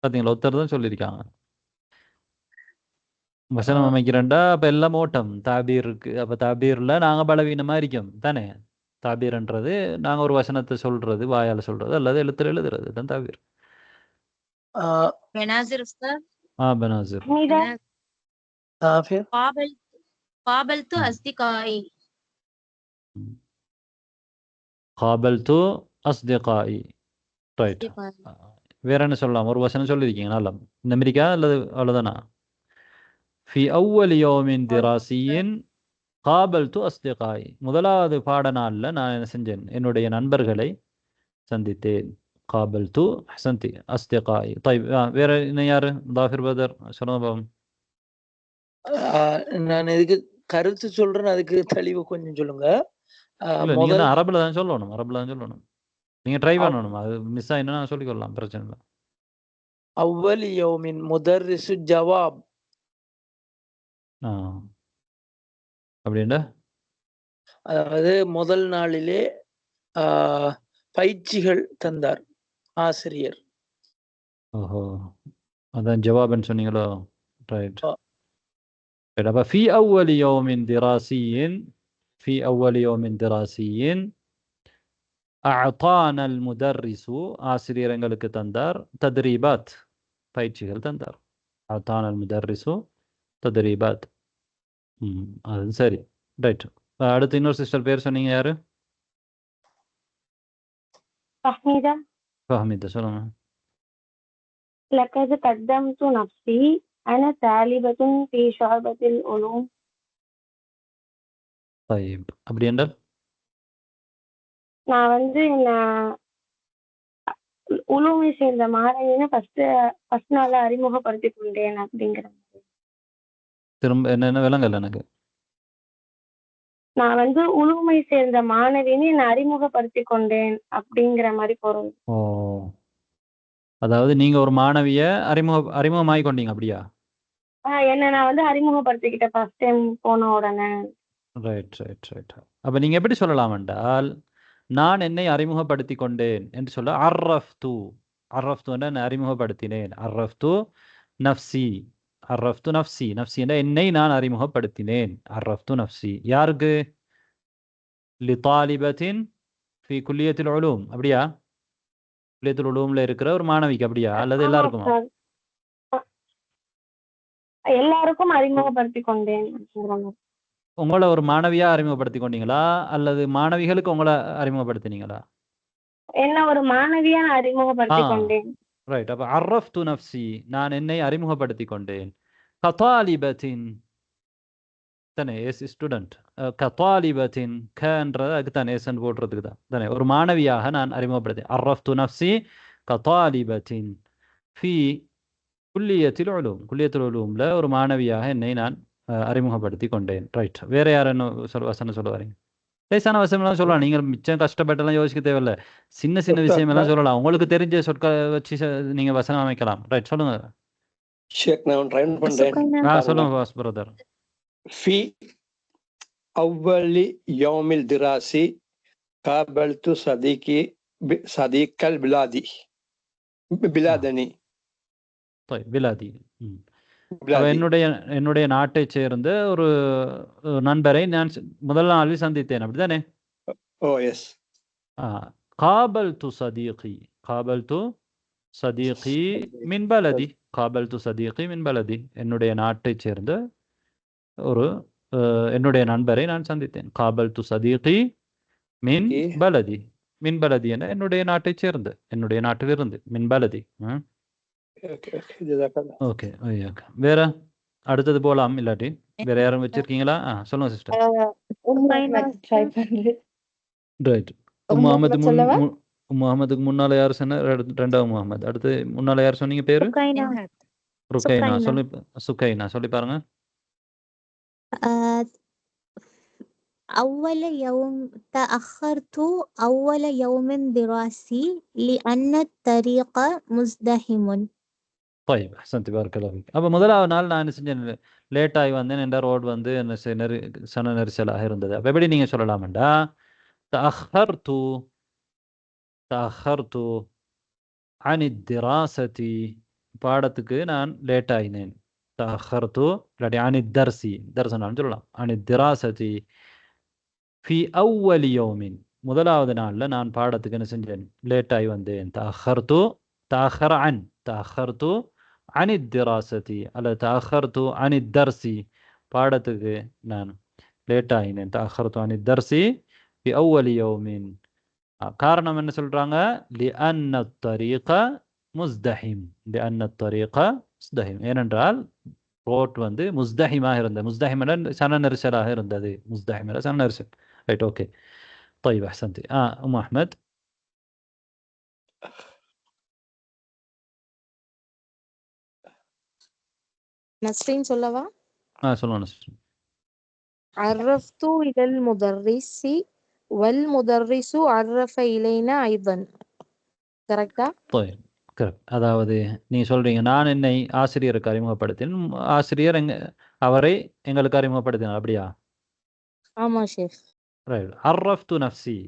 பாத்தீங்களா, ஒருத்தர் தான் சொல்லியிருக்காங்க. வசனம் அமைக்கிறேன்டா அப்ப எல்லாம் ஓட்டம் தாபீர் இருக்கு. அப்ப தாபீர்ல நாங்க பலவீனமா இருக்கோம் தானே. தாபீர்ன்றது நாங்க ஒரு வசனத்தை சொல்றது, வாயால சொல்றது அல்லது எழுத்துல எழுதுறது தான் தாபீர். பெனாசிர் உஸ்தாத். பெனாசிர். قابلت أصدقائي. قابلت أصدقائي. ரைட், வேற என்ன சொல்லலாம்? ஒரு வசனம் சொல்லியிருக்கீங்க நல்லா, இந்த அமெரிக்கா அல்லது அவ்வளவுதானா? ஃபி அவ்வலி யௌமின் திராசியின் قابلت أصدقائي, முதலாவது பாட நாள்ல நான் என்ன செஞ்சேன், என்னுடைய நண்பர்களை சந்தித்தேன். قابلت أحسنتي أصدقائي. طيب, வேற என்ன யாரு? தாஃபிர் பதர் சொல்லுங்க பாவம். நான் இதுக்கு கருத்து சொல்றேன், அதுக்கு தெளிவு கொஞ்சம் சொல்லுங்க. நீங்க தான் அரபுல தான் சொல்லணும். நீங்க ட்ரை பண்ணணும், அது மிஸ் ஆயினா சொல்லிக் கொள்ளலாம், பிரச்சனை இல்லை. அவ்வலி யௌமின் முதர்ரிசு ஜவாப். அப்படின்னா அதாவது முதல் நாளிலே பயிற்சிகள் தந்தார் ஆசிரியர். ஓஹோ, அதான் ஜவாப்னு சொன்னீங்களோ? ரைட். ஆ. அப்ப في أول يوم دراسي في أول يوم دراسي أعطانا المدرس ஆசிரியர் எங்களுக்கு தந்தார் تدريبات பயிற்சிகள் தந்தார். أعطانا المدرس تدريبات. அது சரி. ரைட். அடுத்து இன்னொரு சிஸ்டர் பேர் சொன்னீங்க, யாரு? فحميدة. ஃபஹ்மிதா, சொல்லுங்க. لقد قدمت نفسي أنا طالبة في شعبة العلوم. طيب, அப்படி என்றால் நான் வந்து என்ன உலூமை சேர்ந்த மாணவின்னு ஃபர்ஸ்ட் நாள் அறிமுகப்படுத்திக் கொண்டேன் அப்படிங்கிற மாதிரி. திரும்ப என்ன விளங்கல எனக்கு. நான் வந்து உலூமை சேர்ந்த மாணவின்னு என்னை அறிமுகப்படுத்திக் கொண்டேன் அப்படிங்கிற மாதிரி பொருள். ஓ, அதாவது நீங்க ஒரு மாணவிய அறிமுகமாகி கொண்டீங்க, அப்படியா? என்ன நான் வந்து அறிமுகப்படுத்திக்கிட்டேன் ஃபர்ஸ்ட் டைம் போன உடனே. Right right right. அப்ப நீங்க எப்படி சொல்லலாம் என்றால், நான் என்னை அறிமுகப்படுத்தி கொண்டேன் என்று சொல்ல அர்ரஃப்து. அர்ரஃப்து என்ற அறிமுகப்படுத்தினேன். அர்ரஃப்து நஃப்சி. அர்ரஃப்து நஃப்சி. நஃப்சி என்ற என்னை நான் அறிமுகப்படுத்தினேன். அர்ரஃப்து நஃப்சி யாருக்கு? லிதாலிபத்தின் ஃபி குல்லியத்தில் உலூம், அப்படியா? குல்லியத்துல் உலூம்ல இருக்கிற ஒரு மாணவிக்கு, அப்படியா? அல்லது எல்லாருக்குமா? எல்லாருக்கும் அறிமுகப்படுத்தி கொண்டேன் அப்படிங்கிற மாதிரி. உங்களை ஒரு மாணவியா அறிமுகப்படுத்தி கொண்டீங்களா, அல்லது மாணவிகளுக்கு உங்களை அறிமுகப்படுத்தினீங்களா? என்ன ஒரு மாணவியா நான் அறிமுகப்படுத்தி கொண்டேன். ரைட். அப்ப அர்ரஃப்து நஃப்சி, நான் என்னை அறிமுகப்படுத்தி கொண்டேன். கதாலிபத்தின் தானே, எஸ் ஸ்டூடெண்ட். கதாலிபத்தின் கன்றது அதுக்கு தானே, எஸ்ன்னு போடுறதுக்கு தான் தானே. ஒரு மாணவியாக நான் அறிமுகப்படுத்தேன். அர்ரஃப்து நஃப்சி கதாலிபத்தின் ஃபி குல்லியத்தில் உலூம். குல்லியத்துல் உலூம்ல ஒரு மாணவியாக என்னை நான் அறிமுகப்படுத்தி கொண்டேன். ரைட். வேற யாரும் வசனம் சொல்ல வரீங்க? லேசான வசனம்லாம் சொல்லலாம். நீங்கள் மிச்சம் கஷ்டப்பட்டெல்லாம் யோசிக்க தேவையில்ல. சின்ன சின்ன விஷயம் எல்லாம் சொல்லலாம். உங்களுக்கு தெரிஞ்ச சொற்களை வச்சு நீங்க வசனம் அமைக்கலாம். ரைட், சொல்லுங்க. நான் ட்ரை பண்றேன். சொல்லுங்க பாஸ் பிரதர். في أول يوم الدراسي قابلت صديق البلادي بلادني. طيب بلادي. என்னுடைய நாட்டை சேர்ந்த ஒரு நண்பரை நான் முதல் நாளில் சந்தித்தேன், அப்படிதானே? ஓ எஸ். காபல்து சதீகி. காபல்து சதீகி மின் பலதி. காபல்து சதீகி மின் பலதி. என்னுடைய நாட்டை சேர்ந்த ஒரு என்னுடைய நண்பரை நான் சந்தித்தேன். காபல்து சதீகி மின் பலதி. மின் பலதி என என்னுடைய நாட்டை சேர்ந்த, என்னுடைய நாட்டிலிருந்து. மின் பலதி. ஓகே. வேற அடுத்தது போலாம், இல்லாட்டி வேற யாரும் வச்சிருக்கீங்களா? சொல்லுங்க சிஸ்டர். ரைட். முகமதுக்கு முன்னால யாரு சொன்ன? ரெண்டாவது முகமது. அடுத்து முன்னால யார் சொன்னீங்க பேரு? ருக்கைனா. சொல்லி சுக்கைனா சொல்லி பாருங்க. أول يوم تأخرت أول يوم دراسي لأن الطريق مزدحم. طيب احسنت بارك الله فيك. அப்ப முதலாவது நாள் நான் என்ன செஞ்சேன்? லேட் ஆகி வந்தேன். என்ற ரோடு வந்து என்ன சன நெரிசலாக இருந்தது. அப்ப எப்படி நீங்க சொல்லலாம்டா? تأخرت عن الدراسة. பாடத்துக்கு நான் லேட் ஆயினேன். تأخرت இல்லாட்டி عن الدرس. தர்சனான்னு சொல்லலாம். عن الدراسة في أول يوم. முதலாவது நாள்ல நான் பாடத்துக்கு என்ன செஞ்சேன்? லேட் ஆகி வந்தேன். تأخر عن الدراسة அல்ல تأخرت عن الدرس. பாடத்துக்கு நான் லேட் ஆகினேன். تأخرت عن الدرس في أول يوم. காரணம் என்ன சொல்றாங்க? لأن الطريق مزدحم. لأن الطريق مزدحم. ஏனென்றால் ரோட் வந்து முஸ்தஹிமாக இருந்தது. முஸ்தஹிமன சன நெரிசலாக இருந்தது. முஸ்தஹிமன சன நெரிசல். Right, okay. طيب احسنتي. ام احمد. نسرين சொல்லவா? சொல்லுங்க நஸ்ரீன். عرفت إلى المدرس والمدرس عرف إلينا أيضا. கரெக்ட்டா? طيب கரெக்ட். அதாவது நீங்க சொல்றீங்க, நான் என்னை ஆசிரியருக்கு அறிமுகப்படுத்தினேன், ஆசிரியர் அவரை எங்களுக்கு அறிமுகப்படுத்தினார், அப்படியா? ஆமா ஷேஃப். ரைட். عرفت نفسي.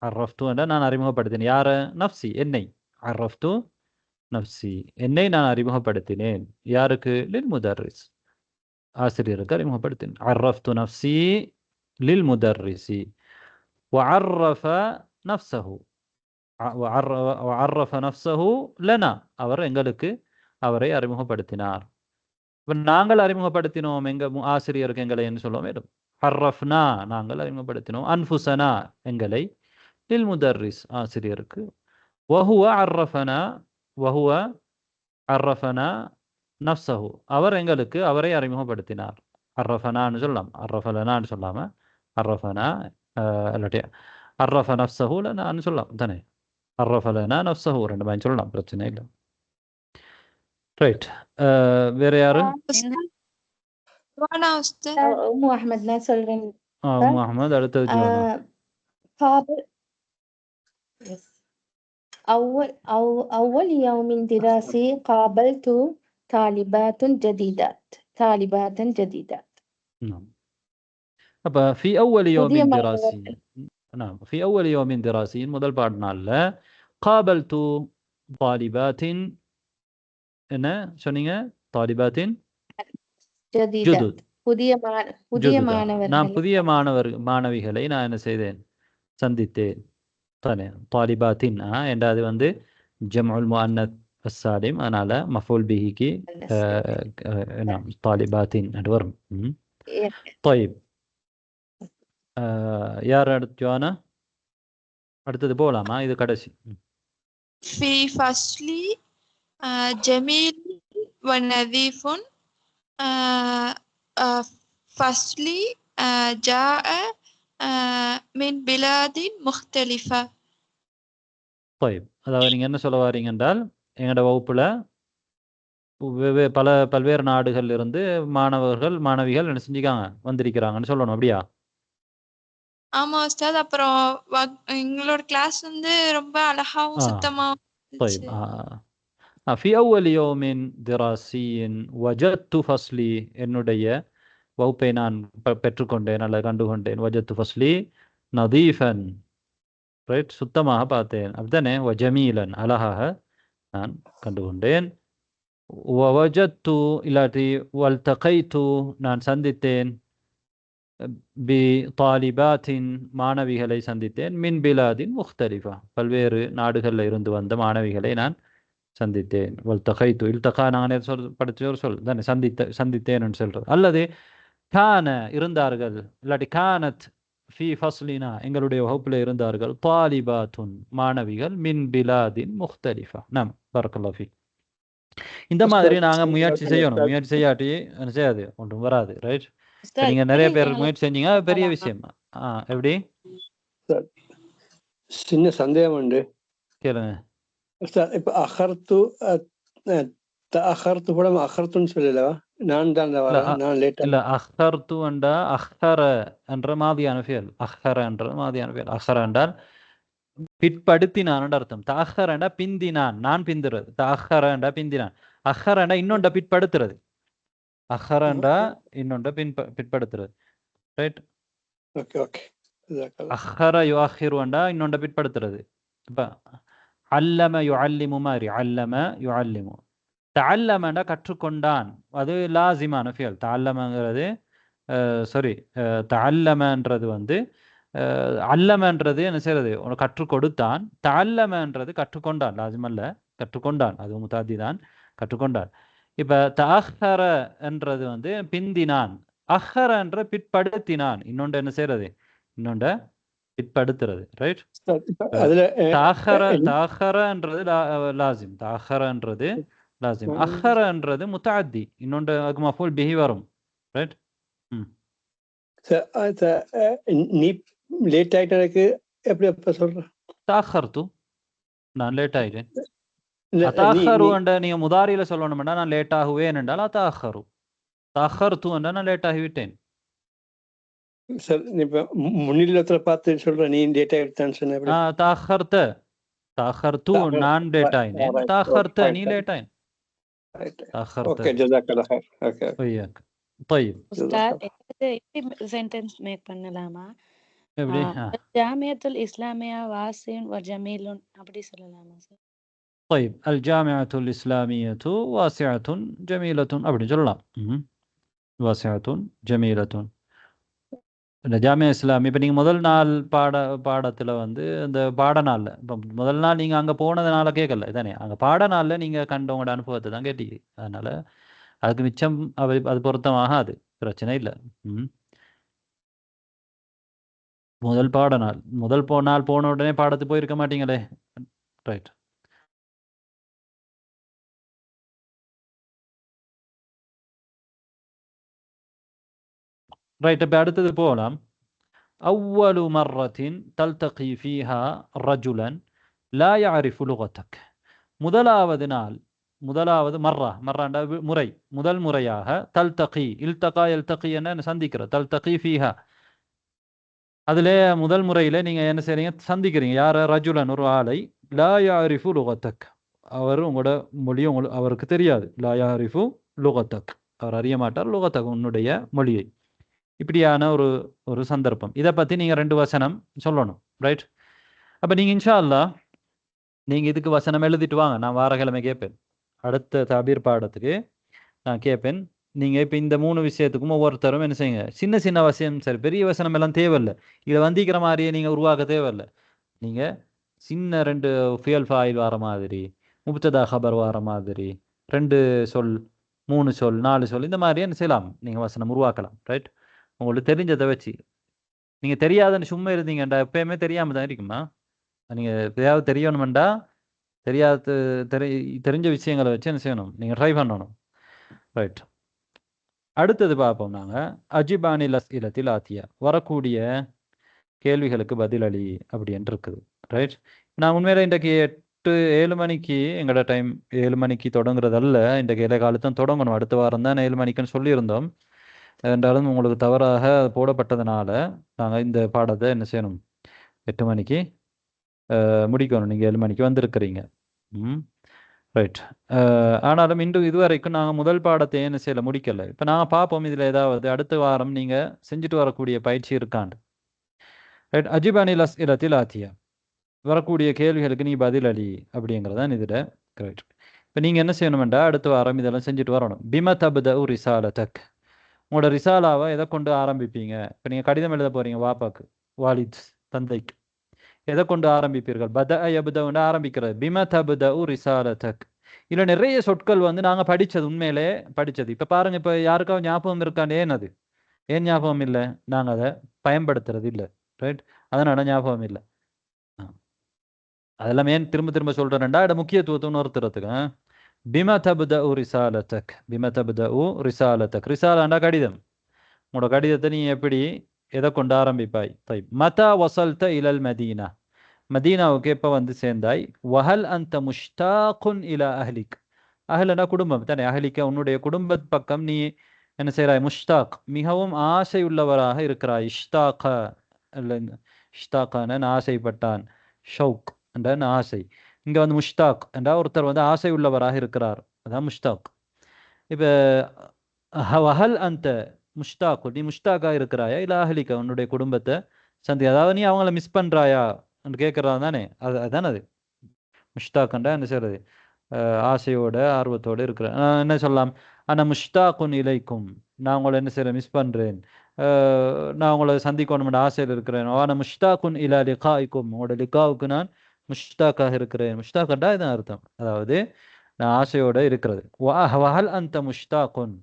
அரஃப்து என்ற நான் அறிமுகப்படுத்தினேன். யார? நஃப்சி, என்னை. அரஃப்து நஃப்சி, என்னை நான் அறிமுகப்படுத்தினேன். யாருக்கு? லில் முதர்ரிஸ், ஆசிரியருக்கு அறிமுகப்படுத்தினேன். அரஃப்து நஃப்சி லில் முதர்ரிசி வஅர்ரஃப நஃப்ஸஹு வஅர்ரஃப நஃப்ஸஹு லனா, அவர் எங்களுக்கு அவரை அறிமுகப்படுத்தினார். இப்ப நாங்கள் அறிமுகப்படுத்தினோம் எங்க ஆசிரியருக்கு எங்களை என்று சொல்ல வேண்டும். ஹர்ரஃப்னா, நாங்கள் அறிமுகப்படுத்தினோம். அன்ஃபுசனா, எங்களை. லில் முதர்ரிஸ், ஆசிரியருக்கு. வஹுவ அர்ரஃபனா நஃப்ஸஹு, அவர் எங்களுக்கு அவரை அறிமுகப்படுத்தினார். அர்ரஃபனான்னு சொல்லலாம், அர்ரஃபலனான்னு சொல்லாம அர்ரஃபனா இல்லாட்டி அர்ரஃப நஃப்ஸஹு லனான்னு சொல்லலாம் தானே. அர்ரஃபலனா நஃப்ஸஹு ரெண்டு மாதிரி சொல்லலாம், பிரச்சனை இல்லை. ரைட். வேற யாரு? ஜுவானா உஸ்தாத். உம்மு அஹ்மத் நான் சொல்றேன். உம்மு அஹ்மத். அடுத்தது ஜுவானா. قابل أول يوم دراسي قابلت طالبات جديدات. نعم. அப்ப في أول يوم புதிய دراسي. نعم. في أول يوم دراسي முதல் பாட நாள்ல قابلت طالبات என்ன சொன்னீங்க? طالبات ஜதீதாத், புதிய மாணவர்கள். நான் புதிய மாணவிகளை நான் என்ன செய்தேன்? சந்தித்தேன் தானே. தாலிபாத்தின் என்றது வந்து ஜம்உல் முஅன்னத் அஸ்ஸாலிம், அதனால மஃபூல் பிஹிக்கு தாலிபாத்தின் என்று வரும். طيب. யார் அடுத்து? ஜுவானா. அடுத்தது போகலாமா? இது கடைசி. في فصل جميل ونظيف فصلي جاء من بلاد مختلفة. طيب. அதாவது நீங்க என்ன சொல்ல வாரீங்க என்றால், எங்களோட வகுப்புல பல்வேறு நாடுகள்ல இருந்து மாணவிகள் என்ன செஞ்சுக்காங்க, வந்திருக்கிறாங்கன்னு சொல்லணும், அப்படியா? ஆமா உஸ்தாத். அப்புறம் எங்களோட கிளாஸ் வந்து ரொம்ப அழகாவும் சுத்தமாவும் طيب. في أول يوم دراسي وجدت فصلي, என்னுடைய வகுப்பை நான் பெற்றுக்கொண்டேன் அல்லது கண்டுகொண்டேன். وجدت فصلي نظيفا, ரைட், சுத்தமாக பார்த்தேன், அப்படித்தானே. وجميلا, அழகாக நான் கண்டுகொண்டேன். ووجدت இல்லாட்டி والتقيت, நான் சந்தித்தேன். بطالبات, மாணவிகளை சந்தித்தேன். மின் பிலாதின் முக்தலிஃபா, பல்வேறு நாடுகளில் இருந்து வந்த மாணவிகளை நான் சந்தித்தேன். வல்தகைத்து, இல்தகா நாங்கள் படிச்ச ஒரு சொல் தானே, சந்தித்தேன்னு சொல்றது. அல்லது கான, இருந்தார்கள், இல்லாட்டி கானத் ஃபி ஃபஸ்லினா, எங்களுடைய வகுப்பில் இருந்தார்கள். தாலிபாத்துன், மாணவிகள். மின் பிலாதின் முக்தலிஃபா. நாம் பரக்கல்லாஹு ஃபீக். இந்த மாதிரி நாங்கள் முயற்சி செய்யணும். முயற்சி செய்யாட்டி என்ன செய்யாது, ஒன்றும் வராது. ரைட். நீங்க நிறைய பேர் முயற்சி செஞ்சீங்க, பெரிய விஷயம். எப்படி? சின்ன சந்தேகம் உண்டு, கேளுங்க. இப்ப அஹர்த்து கூட அஹர்த்துன்னு சொல்லலவா? நான் தான் நான் லேட்டா இல்ல, அஹர்து என்றா அஹர என்ற மாதியான செயல். அஹர என்ற மாதியான செயல். அஹர என்றால் பிற்படுத்தினான் அர்த்தம். தஅஹர என்றா பிந்தினான், நான் பிந்துறது. தஅஹர என்றா பிந்தினான். அஹர என்றா இன்னொன்ற பிற்படுத்துறது. அஹர என்றா இன்னொன்ற பிற்படுத்துறது. ரைட். Okay okay. அஹர யுஅஹிரு என்றா இன்னொன்ற பிற்படுத்துறது. இப்ப அல்லம யுஅல்லிமு மாதிரி, அல்லம யுஅல்லிமு. தஅல்லமன்னா கற்றுக்கொண்டான், அது லாசிமான ஃபியல். தஅல்லமங்கிறது சாரி, தஅல்லமன்றது வந்து அல்லமன்றது என்ன செய்யறது, கற்றுக் கொடுத்தான். தஅல்லமன்றது கற்றுக்கொண்டான், லாசிம் அல்ல, கற்றுக்கொண்டான், அது முதாதி தான், கற்றுக்கொண்டான். இப்ப தஅஹர என்றது வந்து பிந்தினான். அஹர என்ற பிற்படுத்தினான், இன்னொன்று என்ன செய்யறது, இன்னொன்று பிற்படுத்துறது. ரைட். தஅஹரன்றது லாசிம், தஅஹரன்றது லாசிம். அஹரன்றது முத்தஅத்தி, இன்னொன்று மஃபூல் பிஹி வரும். ரைட். நீ லேட் ஆயிட்டதுக்கு எப்படி அப்ப சொல்ற? தஅஹர்து, நான் லேட் ஆயிட்டேன். அத்தஅஹரு என்ற நீங்க முதாரியில சொல்லணும்னா நான் லேட் ஆகுவேன் என்றால் அத்தஅஹரு. தஅஹர்து என்றால் நான் லேட் ஆகிவிட்டேன். சார் இப்ப முன்னிலத்துல பார்த்து சொல்ற, நீ லேட் ஆயிட்டான்னு சொன்ன. தஅஹர்து நான் லேட் ஆயினேன். தஅஹர்த நீ லேட் ஆயின். ஓகே, ஜஸாக்கல்லாஹ் ஹைர். ஓகே. وياك. طيب. உஸ்தாத், எப்படி சென்டென்ஸ் மேக் பண்ணலாமா? எப்படி ஜாமியத்துல் இஸ்லாமியா வாசின் வ ஜமீலுன் அப்படி சொல்லலாமா சார்? طيب الجامعة الإسلامية واسعة جميلة அப்படி சொல்லலாம். واسعة جميلة. இந்த ஜாமியா இஸ்லாமி இப்போ நீங்கள் முதல் நாள் பாடத்தில் வந்து இந்த பாட நாளில் இப்போ முதல் நாள் நீங்கள் அங்கே போனதுனால கேட்கல தானே, அங்கே பாட நாளில் நீங்கள் கண்ட உங்களோட அனுபவத்தை தான் கேட்டீங்க. அதனால் அதுக்கு மிச்சம் அது பொருத்தமாக அது பிரச்சனை இல்லை. முதல் பாட நாள் நாள் போன உடனே பாடத்து போயிருக்க மாட்டீங்களே. ரைட். ரைட். இப்போ அடுத்தது போகலாம். அவ்வலு மர்ரத்தின் தல்தகி ஃபீஹா ரஜுலன் லா யஅரிஃபு லுகத்தக். முதலாவது நாள், முதலாவது மர்ராண்டா முறை, முதல் முறையாக தல்தகி இல்தகா எல்தகி என்ன சந்திக்கிற தல்தகி ஃபீஹா அதில் முதல் முறையில் நீங்கள் என்ன செய்றீங்க, சந்திக்கிறீங்க யார ரஜுலன் ஒரு ஆளை, லா யஅரிஃபு லுகத்தக் அவர் உங்களோட மொழி அவருக்கு தெரியாது. லா யஅரிஃபு லுகத்தக் அவர் அறிய மாட்டார் லுகத்தக் உன்னுடைய மொழியை. இப்படியான ஒரு சந்தர்ப்பம். இதை பற்றி நீங்கள் 2 வசனம் சொல்லணும். ரைட். அப்போ நீங்கள் இன்ஷா அல்லாஹ் நீங்கள் இதுக்கு வசனம் எழுதிட்டு வாங்க. நான் வாரக்கிழமை கேட்பேன். அடுத்த தபீர் பாடத்துக்கு நான் கேட்பேன். நீங்கள் இப்போ இந்த 3 விஷயத்துக்கும் ஒவ்வொருத்தரும் என்ன செய்யுங்க, சின்ன சின்ன வசனம், சரி பெரிய வசனம் எல்லாம் தேவையில்லை, இதை வந்திக்கிற மாதிரியே நீங்கள் உருவாக்க தேவையில்லை. நீங்கள் சின்ன 2 ஃபியல் ஃபாயில் வர மாதிரி, முப்ததா ஹபர் வர மாதிரி, 2 சொல் 3 சொல் 4 சொல் இந்த மாதிரி என்ன செய்யலாம், நீங்கள் வசனம் உருவாக்கலாம். ரைட். உங்களுக்கு தெரிஞ்சதை வச்சு. நீங்கள் தெரியாதுன்னு சும்மா இருந்தீங்கண்டா எப்பயுமே தெரியாமல் தான் இருக்குமா. நீங்கள் எதையாவது தெரியணுமெண்டா தெரிஞ்ச விஷயங்களை வச்சு என்ன செய்யணும், நீங்கள் ட்ரை பண்ணணும். ரைட். அடுத்தது பார்ப்போம் நாங்கள் அஜிபானில் அஸ்இலத்தில் ஆத்தியா வரக்கூடிய கேள்விகளுக்கு பதிலளி அப்படின்னு இருக்குது. ரைட். நான் உண்மையில இன்றைக்கு 8-7 மணிக்கு எங்களோட டைம் 7 மணிக்கு தொடங்குறதல்ல, இன்றைக்கு இலை காலத்தான் தொடங்கணும். அடுத்த வாரம் தான் 7 மணிக்குன்னு சொல்லியிருந்தோம். என்றாலும் உங்களுக்கு தவறாக போடப்பட்டதுனால நாங்கள் இந்த பாடத்தை என்ன செய்யணும், 8 மணிக்கு முடிக்கணும். நீங்கள் 7 மணிக்கு வந்திருக்கிறீங்க. ரைட். ஆனாலும் இன்று இதுவரைக்கும் நாங்கள் முதல் பாடத்தை என்ன செய்யலை, முடிக்கலை. இப்போ நாங்கள் பார்ப்போம் இதில் ஏதாவது அடுத்த வாரம் நீங்கள் செஞ்சுட்டு வரக்கூடிய பயிற்சி இருக்காண்டு. ரைட். அஜிபானில் அஸ்இலத்தில் ஆத்தியா வரக்கூடிய கேள்விகளுக்கு நீ பதிலளி அப்படிங்கிறதான் இதில். ரைட். இப்போ நீங்கள் என்ன செய்யணுமெண்டா அடுத்த வாரம் இதெல்லாம் செஞ்சுட்டு வரணும். பிம தப்தஉ ரிசாலதக் உங்களோட ரிசாலாவை எதை கொண்டு ஆரம்பிப்பீங்க. இப்போ நீங்கள் கடிதம் எழுத போகிறீங்க வாப்பாக்கு, வாலித் தந்தைக்கு, எதை கொண்டு ஆரம்பிப்பீர்கள். யப்தஉன்னு ஆரம்பிக்கிறது. பிம தப்தஉ ரிசாலதக். இல்லை நிறைய சொற்கள் வந்து நாங்கள் படித்தது, உண்மையிலே படித்தது. இப்போ பாருங்கள், இப்போ யாருக்காவது ஞாபகம் இருக்கான்னு, ஏன் ஞாபகம் இல்லை, நாங்கள் அதை பயன்படுத்துறது இல்லை. ரைட். அதனால ஞாபகம் இல்லை. அதெல்லாம் ஏன் திரும்ப திரும்ப சொல்கிறேன்டா இட முக்கியத்துவத்தை உணர்த்துறதுக்கு. பிம தப்தஉ ரிசாலதக். பிம தப்தஉ ரிசாலதக். ரிசாலாண்டா கடிதம். உங்களோட கடிதத்தை நீ எப்படி எதை கொண்டு ஆரம்பிப்பாய். தைப். மதா வசல்த இலல் மதீனா. மதீனாவுக்கு எப்போ வந்து சேர்ந்தாய். வஹல் அந்த முஷ்தாகுன் இலா அஹ்லிக். அஹ்லனா குடும்பம் தானே. அஹ்லிக்க உன்னுடைய குடும்ப பக்கம் நீ என்ன செய்கிறாய், முஷ்தாக் மிகவும் ஆசையுள்ளவராக இருக்கிறாய். இஷ்தாக இஷ்தாக்கான ஆசைப்பட்டான், ஷவுக் என்ற ஆசை. இங்கே வந்து முஷ்தாக் என்றா ஒருத்தர் வந்து ஆசை உள்ளவராக இருக்கிறார், அதான் முஷ்தாக். இப்போ வஹல் அந்த முஷ்தாக்கு நீ முஷ்தாக்காக இருக்கிறாயா இல்லை அஹ்லிக்க உன்னுடைய குடும்பத்தை சந்தி, அதாவது நீ அவங்கள மிஸ் பண்ணுறாயா கேட்குறா தானே. அதுதானே அது முஷ்தாக்கண்டா என்ன செய்கிறது, ஆசையோட ஆர்வத்தோடு இருக்கிறேன். என்ன சொல்லலாம், ஆனால் முஷ்தாக்குன் இலைக்கும் நான் உங்களை என்ன செய்கிறேன், மிஸ் பண்ணுறேன், நான் உங்களை சந்திக்கணும்னு ஆசையில் இருக்கிறேன். ஆனால் முஷ்தாக்குன் இலா லிகாய்க்கும் உங்களோட லிகாவுக்கு நான் முஷ்தாக்காக இருக்கிறேன். முஷ்தாக்கண்டா இதுதான் அர்த்தம், அதாவது நான் ஆசையோடு இருக்கிறது. வஹல் அந்த முஷ்தாக்குன்.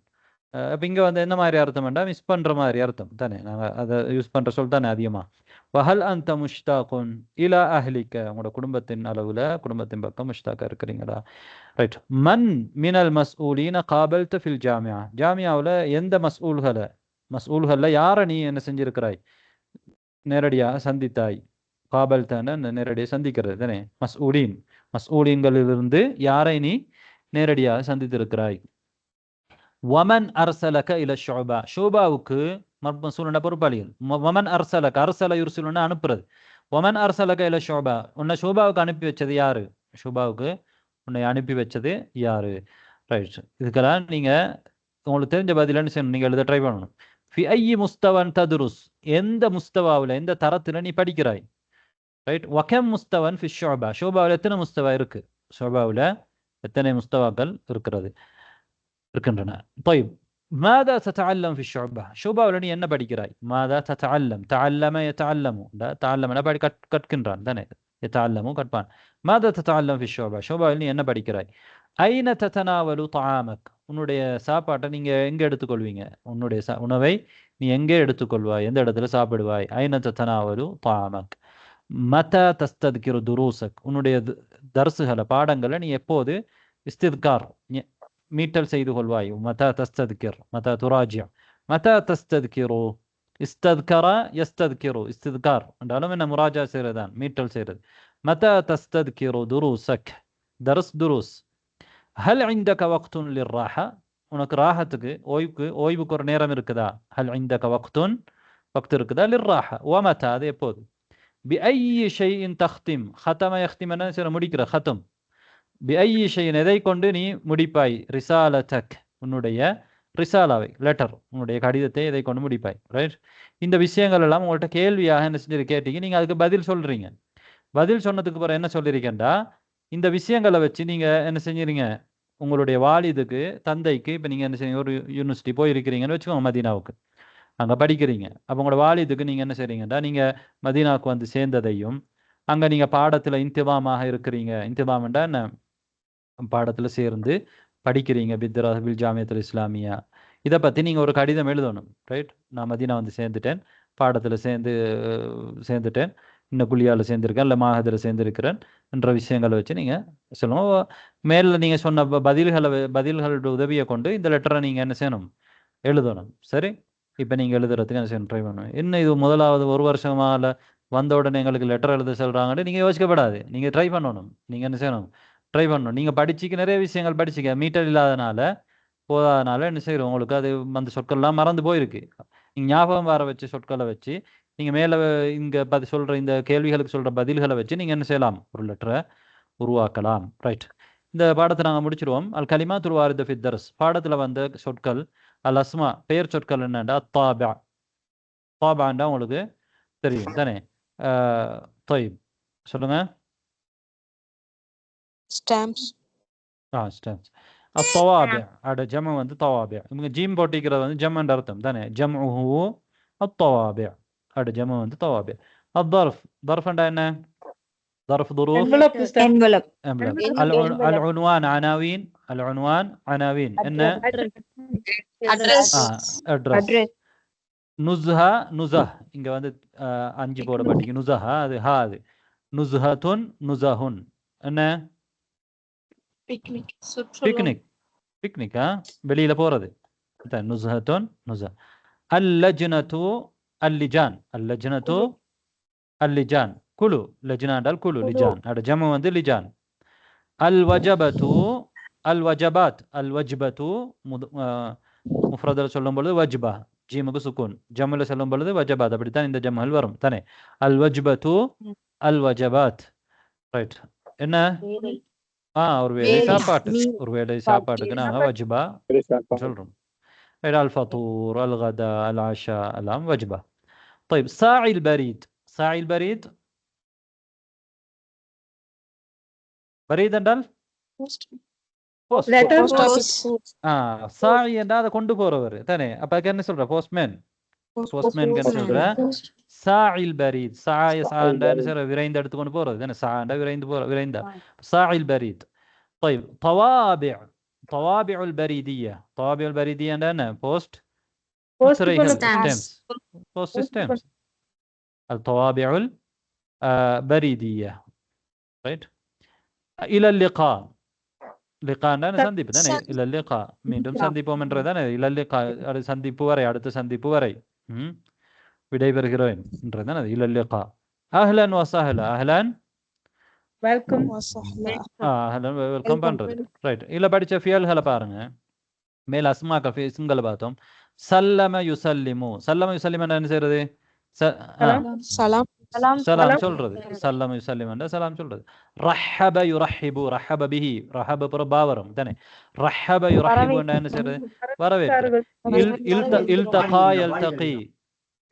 இப்போ இங்கே வந்து என்ன மாதிரி அர்த்தம் வேண்டாம், மிஸ் பண்ணுற மாதிரி அர்த்தம் தானே. நாங்கள் அதை யூஸ் பண்ணுற சொல் தானே அதிகமாக. வஹல் அந்த முஷ்தாக்குன் இலா அஹ்லிக்க உங்களோட குடும்பத்தின் அளவில் குடும்பத்தின் பக்கம் முஷ்தாக்கா இருக்கிறீங்களா. ரைட். மன் மினல் மஸ்ஊலீன காபல்த ஃபில் ஜாமியா. ஜாமியாவில் எந்த மஸ்ஊல்களில் யாரை நீ என்ன செஞ்சிருக்கிறாய், நேரடியாக சந்தித்தாய். காபல்தான நேரடியாக சந்திக்கிறது தானே. மஸ்ஊலீன்களிலிருந்து யாரை நீ நேரடியாக சந்தித்திருக்கிறாய். வமன் அர்சலக இல ஷுபா. ஷுபாவுக்கு மஸ்ஊலுன்னா பொறுப்பாளிகள். வமன் அர்சலக, அர்சல யுர்சிலுன்னா அனுப்புறது. வமன் அர்சலக இல ஷுபா உன்னை ஷுபாவுக்கு அனுப்பி வச்சது யாரு, ஷுபாவுக்கு உன்னை அனுப்பி வச்சது யாரு. ரைட். இதுக்கெல்லாம் நீங்கள் உங்களுக்கு தெரிஞ்ச பதிலன்னு செய்யணும், நீங்கள் எழுத ட்ரை பண்ணணும். ஃபி ஐயி முஸ்தவன் ததுருஸ், எந்த முஸ்தவாவில் எந்த தரத்தில் நீ படிக்கிறாய். ரைட். வகம் முஸ்தவன் ஃபி ஷுபா, ஷுபாவில் எத்தனை முஸ்தவா இருக்கு, ஷுபாவில் எத்தனை முஸ்தவாக்கள் இருக்கின்றன. طيب ماذا تتعلم في الشعبة؟ ஷுபாவில் நீ என்ன படிக்கிறாய். ماذا تتعلم؟ تعلم يتعلم، تعلم படி கற்கின்றான் தானே, يتعلم கற்பான். ماذا تتعلم في الشعبة؟ ஷுபாவில் நீ என்ன படிக்கிறாய். ஐன ததனாவலு طعامك، உன்னுடைய சாப்பாட்டை நீங்க எங்க எடுத்துக்கொள்வீங்க, உன்னுடைய உணவை நீ எங்கே எடுத்துக்கொள்வாய், எந்த இடத்துல சாப்பிடுவாய். ஐன ததனாவலு طعامك. மதா தஸ்தத்கிரு துரூசக், உன்னுடைய தர்சுகளை பாடங்களை நீ எப்போது இஸ்தித்கார் மீட்டல் செய்து கொள்வாய். மதா தஸ்தத்கிர், மதா துராஜியா. மதா தஸ்தத்கிரு, இஸ்தத்கர யஸ்தத்கிரு, இஸ்தித்கார் என்றாலும் என்ன முராஜா செய்யறதான், மீட்டல் செய்யறது. மதா தஸ்தத்கிரு துரூசக், தர்ஸ் துரூஸ். ஹல் இந்தக வக்துன் லிர்ராஹா, உனக்கு ராஹத்துக்கு ஓய்வுக்கு ஒரு நேரம் இருக்குதா. ஹல் இந்தக வக்து இருக்குதா. லிர்ராஹா வமதா, அது எப்போது. بأي شيء تختم، ختم يختم انا سر முடிக்கிற ختم. بأي شيء எதை கொண்டு நீ முடிப்பாய். ரிசாலதக், உன்னுடைய ரிசாலாவை, லெட்டர், உன்னுடைய கடிதத்தை எதை கொண்டு முடிப்பாய். ரைட். இந்த விஷயங்கள் எல்லாம் உங்கள்கிட்ட கேள்வியாக என்ன செஞ்சு கேட்டீங்க, நீங்க அதுக்கு பதில் சொல்றீங்க. பதில் சொன்னதுக்கு பிறகு என்ன சொல்லிருக்கேன்டா, இந்த விஷயங்களை வச்சு நீங்க என்ன செஞ்சீங்க, உங்களுடைய வாலிதுக்கு தந்தைக்கு இப்போ நீங்க என்ன செய்யுங்க, ஒரு யூனிவர்சிட்டி போயிருக்கிறீங்கன்னு வச்சுக்கோங்க, மதீனாவுக்கு அங்கே படிக்கிறீங்க. அப்போ உங்களோட வாலிதுக்கு நீங்கள் என்ன செய்றீங்கடா, நீங்கள் மதீனாவுக்கு வந்து சேர்ந்ததையும் அங்கே நீங்கள் பாடத்தில் இன்திபாமாக இருக்கிறீங்க. இன்திபாம்ண்டா என்ன, பாடத்தில் சேர்ந்து படிக்கிறீங்க. பில் ஜாமியத்துல் இஸ்லாமியா, இதை பற்றி நீங்கள் ஒரு கடிதம் எழுதணும். ரைட். நான் மதீனா வந்து சேர்ந்துட்டேன், பாடத்தில் சேர்ந்துட்டேன், இன்னும் குழியால் சேர்ந்துருக்கேன், இல்லை மாஹதில் சேர்ந்துருக்கிறேன் என்ற விஷயங்களை வச்சு நீங்கள் சொல்லணும். மேலே நீங்கள் சொன்ன பதில்களோட உதவியை கொண்டு இந்த லெட்டரை நீங்கள் என்ன செய்யணும், எழுதணும். சரி. இப்போ நீங்கள் எழுதுறதுக்கு என்ன செய்யணும், ட்ரை பண்ணணும். இன்னும் இது முதலாவது ஒரு வருஷமாக வந்த உடனே எங்களுக்கு லெட்டர் எழுத சொல்கிறாங்கன்னு நீங்கள் யோசிக்கப்படாது. நீங்கள் ட்ரை பண்ணணும். நீங்கள் என்ன செய்யணும், ட்ரை பண்ணணும். நீங்கள் படிச்சுக்க நிறைய விஷயங்கள் படிச்சுக்க, மீட்டர் இல்லாதனால போதாதனால என்ன செய்யணும், உங்களுக்கு அது அந்த சொற்கள்லாம் மறந்து போயிருக்கு. நீங்கள் ஞாபகம் வர வச்சு சொற்களை வச்சு நீங்கள் மேலே இங்கே சொல்கிற இந்த கேள்விகளுக்கு சொல்கிற பதில்களை வச்சு நீங்கள் என்ன செய்யலாம், ஒரு லெட்டரை உருவாக்கலாம். ரைட். இந்த பாடத்தை நாங்கள் முடிச்சிருவோம். அல் கலிமாத்துல் வாரித ஃபி தர்ஸ், பாடத்தில் வந்த சொற்கள். அல் அஸ்மா, பெயர் சொற்கள் என்னண்டா. தாபா, தாபாண்டா உங்களுக்கு தெரியும் தானே. தொய்ப் சொல்லுங்க. ஸ்டாம்ப்ஸ். ஸ்டாம்ப்ஸ். அத்தவாபி அட ஜம வந்து தவாபி. இவங்க ஜீம் போட்டிக்கிறது வந்து ஜம்மன்ற அர்த்தம் தானே. ஜம்உஹு அத்தவாபி, அட ஜம வந்து தவாபி. அத்தர்ஃப், தர்ஃப்ண்டா என்ன, ظرف ظروف. envelope. العنوان عناوين، العنوان عناوين. إن address. address. نزهة نزه இங்க வந்து அஞ்சு போடப்பட்டிருக்கு. நுஸஹா அது ஹா, அது நுஸ்ஹத்துன் நுஸஹுன். என்ன, பிக்னிக், பிக்னிக். பிக்னிக்கா, வெளியில போறது. நுஸ்ஹத்துன் நுஸஹ். அல்லஜ்னது அல்லிஜான், அல்லஜ்னது அல்லிஜான். குழு, லஜ்னா என்றால் குழு, லிஜான் அட ஜம வந்து லிஜான். அல் வஜபத்து அல் வஜபாத், அல் வஜ்பத்து முஃப்ரதில் சொல்லும் பொழுது வஜ்பா, ஜீமுக்கு சுக்கூன். ஜம்முல சொல்லும் பொழுது வஜபாத், அப்படித்தான் இந்த ஜம்மல் வரும் தானே. அல் வஜ்பத்து அல் வஜபாத். ரைட். என்ன, ஒரு வேளை சாப்பாட்டு, ஒரு வேளை சாப்பாட்டுக்கு நாங்க வஜ்பா சொல்றோம். அல் ஃபதூர் அல் கதா அல் ஆஷா எல்லாம் வஜ்பா. طيب சாஇ அல் பரீத்، சாஇ அல் பரீத் பரீத் என்றால் சாயி என்றால் அதை கொண்டு போறவர் தானே. அப்ப என்ன சொல்ற, போஸ்ட்மேன். போஸ்ட்மேன் சொல்ற சாஇல் பரீத். சாய சாண்டா விரைந்து எடுத்து கொண்டு போறது தானே. சாண்டா விரைந்து போற, விரைந்தா. சாஇல் பரீத். طيب طوابع، طوابع البريدية. طوابع البريدية عندنا بوست ستامبس، بوست ستامبس. الطوابع البريدية. right. إلى اللقاء، لقاء عندنا சந்திப்பு தானே. إلى اللقاء மீண்டும் சந்திப்போம் என்றதானே. إلى اللقاء அது சந்திப்பு வரை, அடுத்த சந்திப்பு வரை விடைபெறுகிறேன் என்றதானே. إلى اللقاء. أهلا وسهلا. أهلا வெல்கம். أهلا வெல்கம் பண்றது. ரைட். இல்ல படிச்ச ஃபியல்களை பாருங்க. மேல் அஸ்மாக்கள் இஸ்ம்களை பார்த்தோம். சல்லம யுசல்லிமு. சல்லம யுசல்லிமு என்ன செய்யறது, சலாம் சொல்றது. சல்லம் யுசல்லிம் என்ற சலாம் சொல்றது. ரஹப யுரஹிபு, ரஹப பிஹி, ரஹப புற பாவரம் தானே. ரஹப யுரஹிபு என்ன செய்யறது? வரவேற்கிறது. இல்தகா யல்தகி,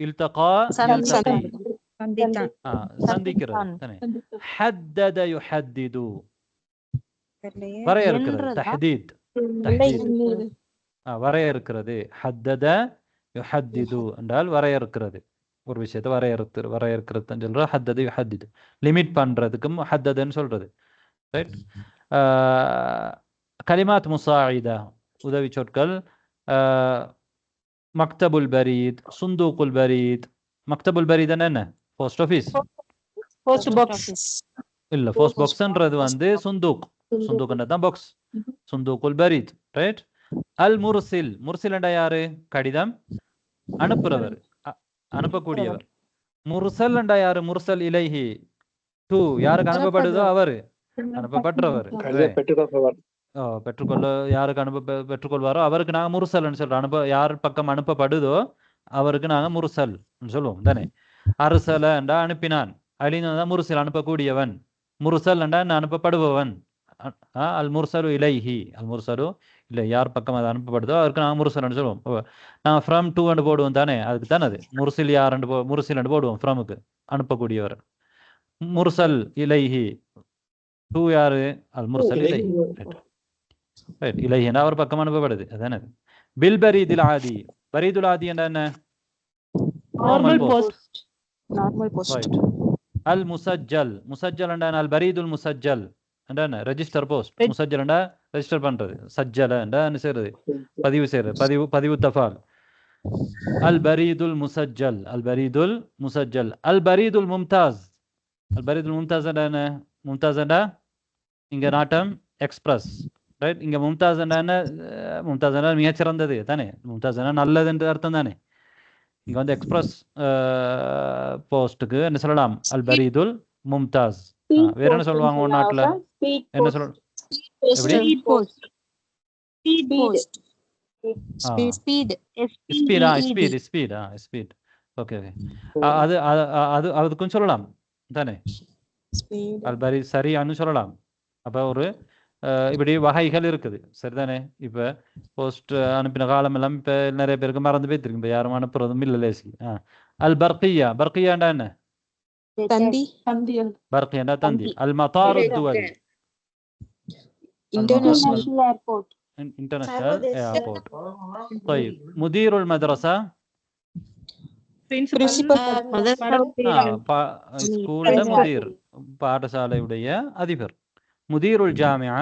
இல்தகா யல்தகி, சந்திக்கிறது தானே. ஹத்தத யுஹத்திது, வரையறுக்கிறது. தஹ்தீத், தஹ்தீத் வரையறுக்கிறது. ஹத்தத யுஹத்திது என்றால் வரையறுக்கிறது. ஒரு விஷயத்தை வரையறுக்கிறதுன்னு சொல்ற. ஹத்தது யுஹத்திது லிமிட் பண்றதுக்கும் ஹத்ததுன்னு சொல்றது. ரைட். கலிமாத் முசாயிதா உதவி சொற்கள். மக்தபுல் பரீத், சுந்தூக்குல் பரீத். மக்தபுல் பரீத் என்ன? போஸ்ட் ஆஃபீஸ் இல்ல. போஸ்ட் பாக்ஸ்ன்றது வந்து சுந்தூக். சுந்தூக்ன்றது தான் பாக்ஸ். சுந்தூக்குல் பரீத். ரைட். அல் முர்சில், முர்சில் என்றா யாரு? கடிதம் அனுப்புறவர், அனுப்பக்கூடியவர். முர்சல் என்றா யாரு? முர்சல் இலைஹி, டு யாருக்கு அனுப்பப்படுதோ அவரு, அனுப்பப்பட்டவர். பெற்றுக்கொள்ள யாருக்கு பெற்றுக்கொள்வாரோ அவருக்கு நாங்க முர்சல்னு சொல்றோம். யார் பக்கம் அனுப்பப்படுதோ அவருக்கு நாங்க முர்சல் சொல்லுவோம் தானே. அரசல என்றா அனுப்பினான். அழிந்தா முர்சல் அனுப்பக்கூடியவன். முர்சல் என்றா அனுப்பப்படுபவன். அல் முர்சலு இலைஹி, அல் முர்சலு இல்லை, யார் பக்கம் அது அனுப்பப்படுதோ அவருக்கு நாங்கள் முர்சல்னு சொல்லுவோம். நான் ஃப்ரம் டூ அண்டு போடுவோம் தானே, அதுக்கு தானே அது முர்சில் யார் முர்சில் அண்டு போடுவோம். ஃப்ரமுக்கு அனுப்பக்கூடியவர். முர்சல் இலைஹி, டூ யாரு? அல் முர்சல் இலைஹி. ரைட். இலைஹினா அவர் பக்கம் அனுப்பப்படுது, அதானே. பில் பரீதில் ஆதி, பரீதுல் ஆதி என்ன? Normal post. ரைட். அல் முசஜ்ஜல், முசஜ்ஜல் என்றா அல் பரீதுல் முசஜ்ஜல் என்ன? Register post. முசஜ்ஜல் என்றா ரெஜிஸ்டர் பண்றது. சஜ்ஜல என்றா என்ன செய்யறது? பதிவு செய்யறது. பதிவு தஃபால். அல் பரீதுல் முசஜ்ஜல், அல் பரீதுல் முசஜ்ஜல். அல் பரீதுல் மும்தாஸ், அல் பரீதுல் மும்தாஸ் என்ன? மும்தாஸ் என்றா இங்க நாட்டம் எக்ஸ்பிரஸ். ரைட். இங்க மும்தாஸ் என்ன? மும்தாஸ் மிகச்சிறந்தது தானே. மும்தாஸ் நல்லது என்று அர்த்தம் தானே. இங்க வந்து எக்ஸ்பிரஸ் போஸ்ட்டுக்கு என்ன சொல்லலாம்? அல் பரீதுல் மும்தாஸ். வேற என்ன சொல்லுவாங்க ஒரு நாட்டுல? என்ன சொல்ல? ஸ்பீட். ஓகே. அது அதுக்கும் சொல்லலாம் தானே. அல் பரீத் சரியானு சொல்லலாம். அப்ப ஒரு இப்படி வகைகள் இருக்குது, சரிதானே. இப்ப போஸ்ட் அனுப்பின காலம் எல்லாம் இப்ப நிறைய பேருக்கு மறந்து போயிருக்கு. இப்ப யாரும் அனுப்புறதும் இல்ல லேசி. அல் பர்கியா, பர்கியாண்டா என்ன? பர்கியாண்டா தந்தி. அல் மதார் துவலி, இன்டர்நேஷனல் ஏர்போர்ட். طيب முதீருல் மதரசா, ஸ்கூல்ல முதீர், பாடசாலையுடைய அதிபர். முதீருல் ஜாமியா,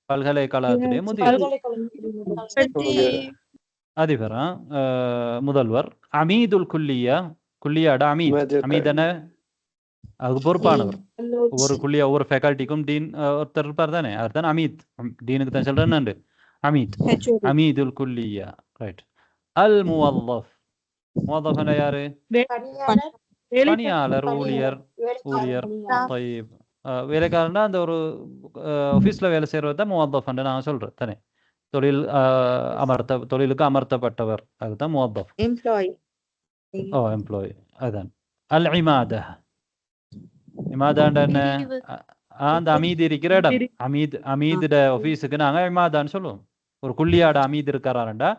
பல்கலைக்கழகத்துடைய முதீர், அதிபர், முதல்வர். அமீதுல் குல்லியா, குல்லியாட அமீத், அமீதன அதுக்கு பொறுப்பானவர். ஒவ்வொரு குல்லியா ஒவ்வொரு ஃபேக்கல்ட்டிக்கும் டீன் ஒருத்தர் இருப்பார் தானே, அவர் தான் அமீத். டீனுக்கு தான் சொல்றேன்னு அமீத். அமீதுல் குல்லியா. ரைட். அல் முவல்லஃப், முவல்லஃப் யாரு? பணியாளர், ஊழியர். طيب வேலைக்காரன்னா அந்த ஒரு ஆஃபீஸ்ல வேலை செய்யறது தான் முவல்லஃப் நான் சொல்றேன் தானே. தொழிலுக்கு அமர்த்தப்பட்டவர், அதுதான் முவல்லஃப். எம்ப்ளாயி. அதான். அல் இமாதா, இமாதாண்டா என்ன? அந்த அமீத் இருக்கிற இடம். அமீத ஆஃபீஸுக்கு நாங்க இமாதான்னு சொல்லுவோம். ஒரு குல்லியாட அமீத் இருக்காராண்டா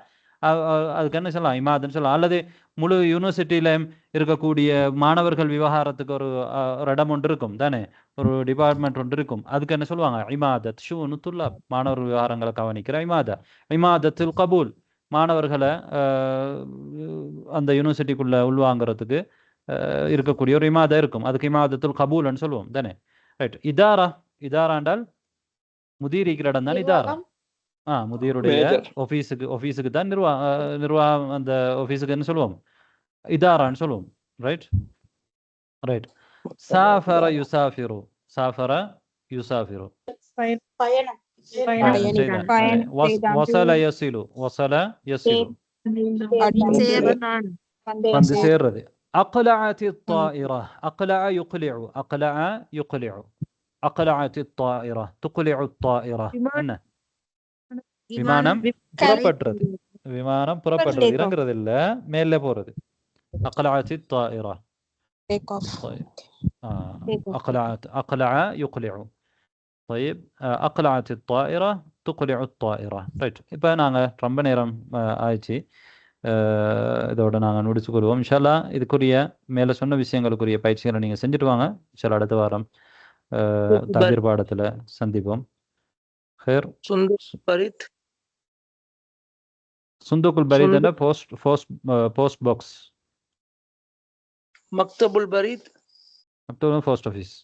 அதுக்கு என்ன சொல்லலாம்? இமாதுன்னு சொல்லலாம். அல்லது முழு யூனிவர்சிட்டியில இருக்கக்கூடிய மாணவர்கள் விவகாரத்துக்கு ஒரு இடம் ஒன்று இருக்கும் தானே, ஒரு டிபார்ட்மெண்ட் ஒன்று இருக்கும். அதுக்கு என்ன சொல்லுவாங்க? இமாதத் ஷூனு துல்லாப், மாணவர் விவகாரங்களை கவனிக்கிற இமாதா. இமாதத்துல் கபூல், மாணவர்களை அந்த யூனிவர்சிட்டிக்குள்ள உள்வாங்கிறதுக்கு இருக்கக்கூடிய ஒரு இமாதா இருக்கும். அதுக்கு இமாதத்துல் கபூல்னு சொல்லுவோம் தானே. ரைட். இதாரா, இதாராண்டால் முதீர் இருக்கிற இடம் தான் இதாரா. முதீருடைய ஆஃபீஸுக்கு தான் நிர்வாகம். அந்த ஆஃபீஸுக்கு என்ன சொல்லுவோம்? இதாரான்னு சொல்லுவோம். ரைட். ரைட். சாஃபர யுசாஃபிரு, சாஃபர யுசாஃபிரு, வஸல யஸிலு, வஸல யஸிலு, வந்து சேர்றது. அக்லஅத் الطائرة, அக்லஅ யுக்லிஉ, அக்லஅ யுக்லிஉ, அக்லஅத் الطائرة துக்லிஉ الطائرة என்ன? விமானம் புறப்படுறது. விமானம் புறப்படுறது, இறங்குறது இல்ல, மேலே போறது. அக்லஅத் الطائرة. Take off. طيب Take off. أقلع يقلع. طيب أقلعت الطائرة تقلع الطائرة. Right. இப்போ நாங்கள் ரொம்ப நேரம் ஆயிடுச்சு. இதோட நாங்கள் முடிச்சுக்கொள்வோம். இன்ஷால்லா இதுக்குரிய மேலே சொன்ன விஷயங்களுக்குரிய பயிற்சிகளை நீங்கள் செஞ்சுட்டு வாங்க. இன்ஷால்லா அடுத்த வாரம் தபீர் பாடத்தில் சந்திப்போம். خير. சுந்தூக்குல் பரீத் போஸ்ட் பாக்ஸ். மக்தபுல் பரீத் போஸ்ட் ஆஃபீஸ்.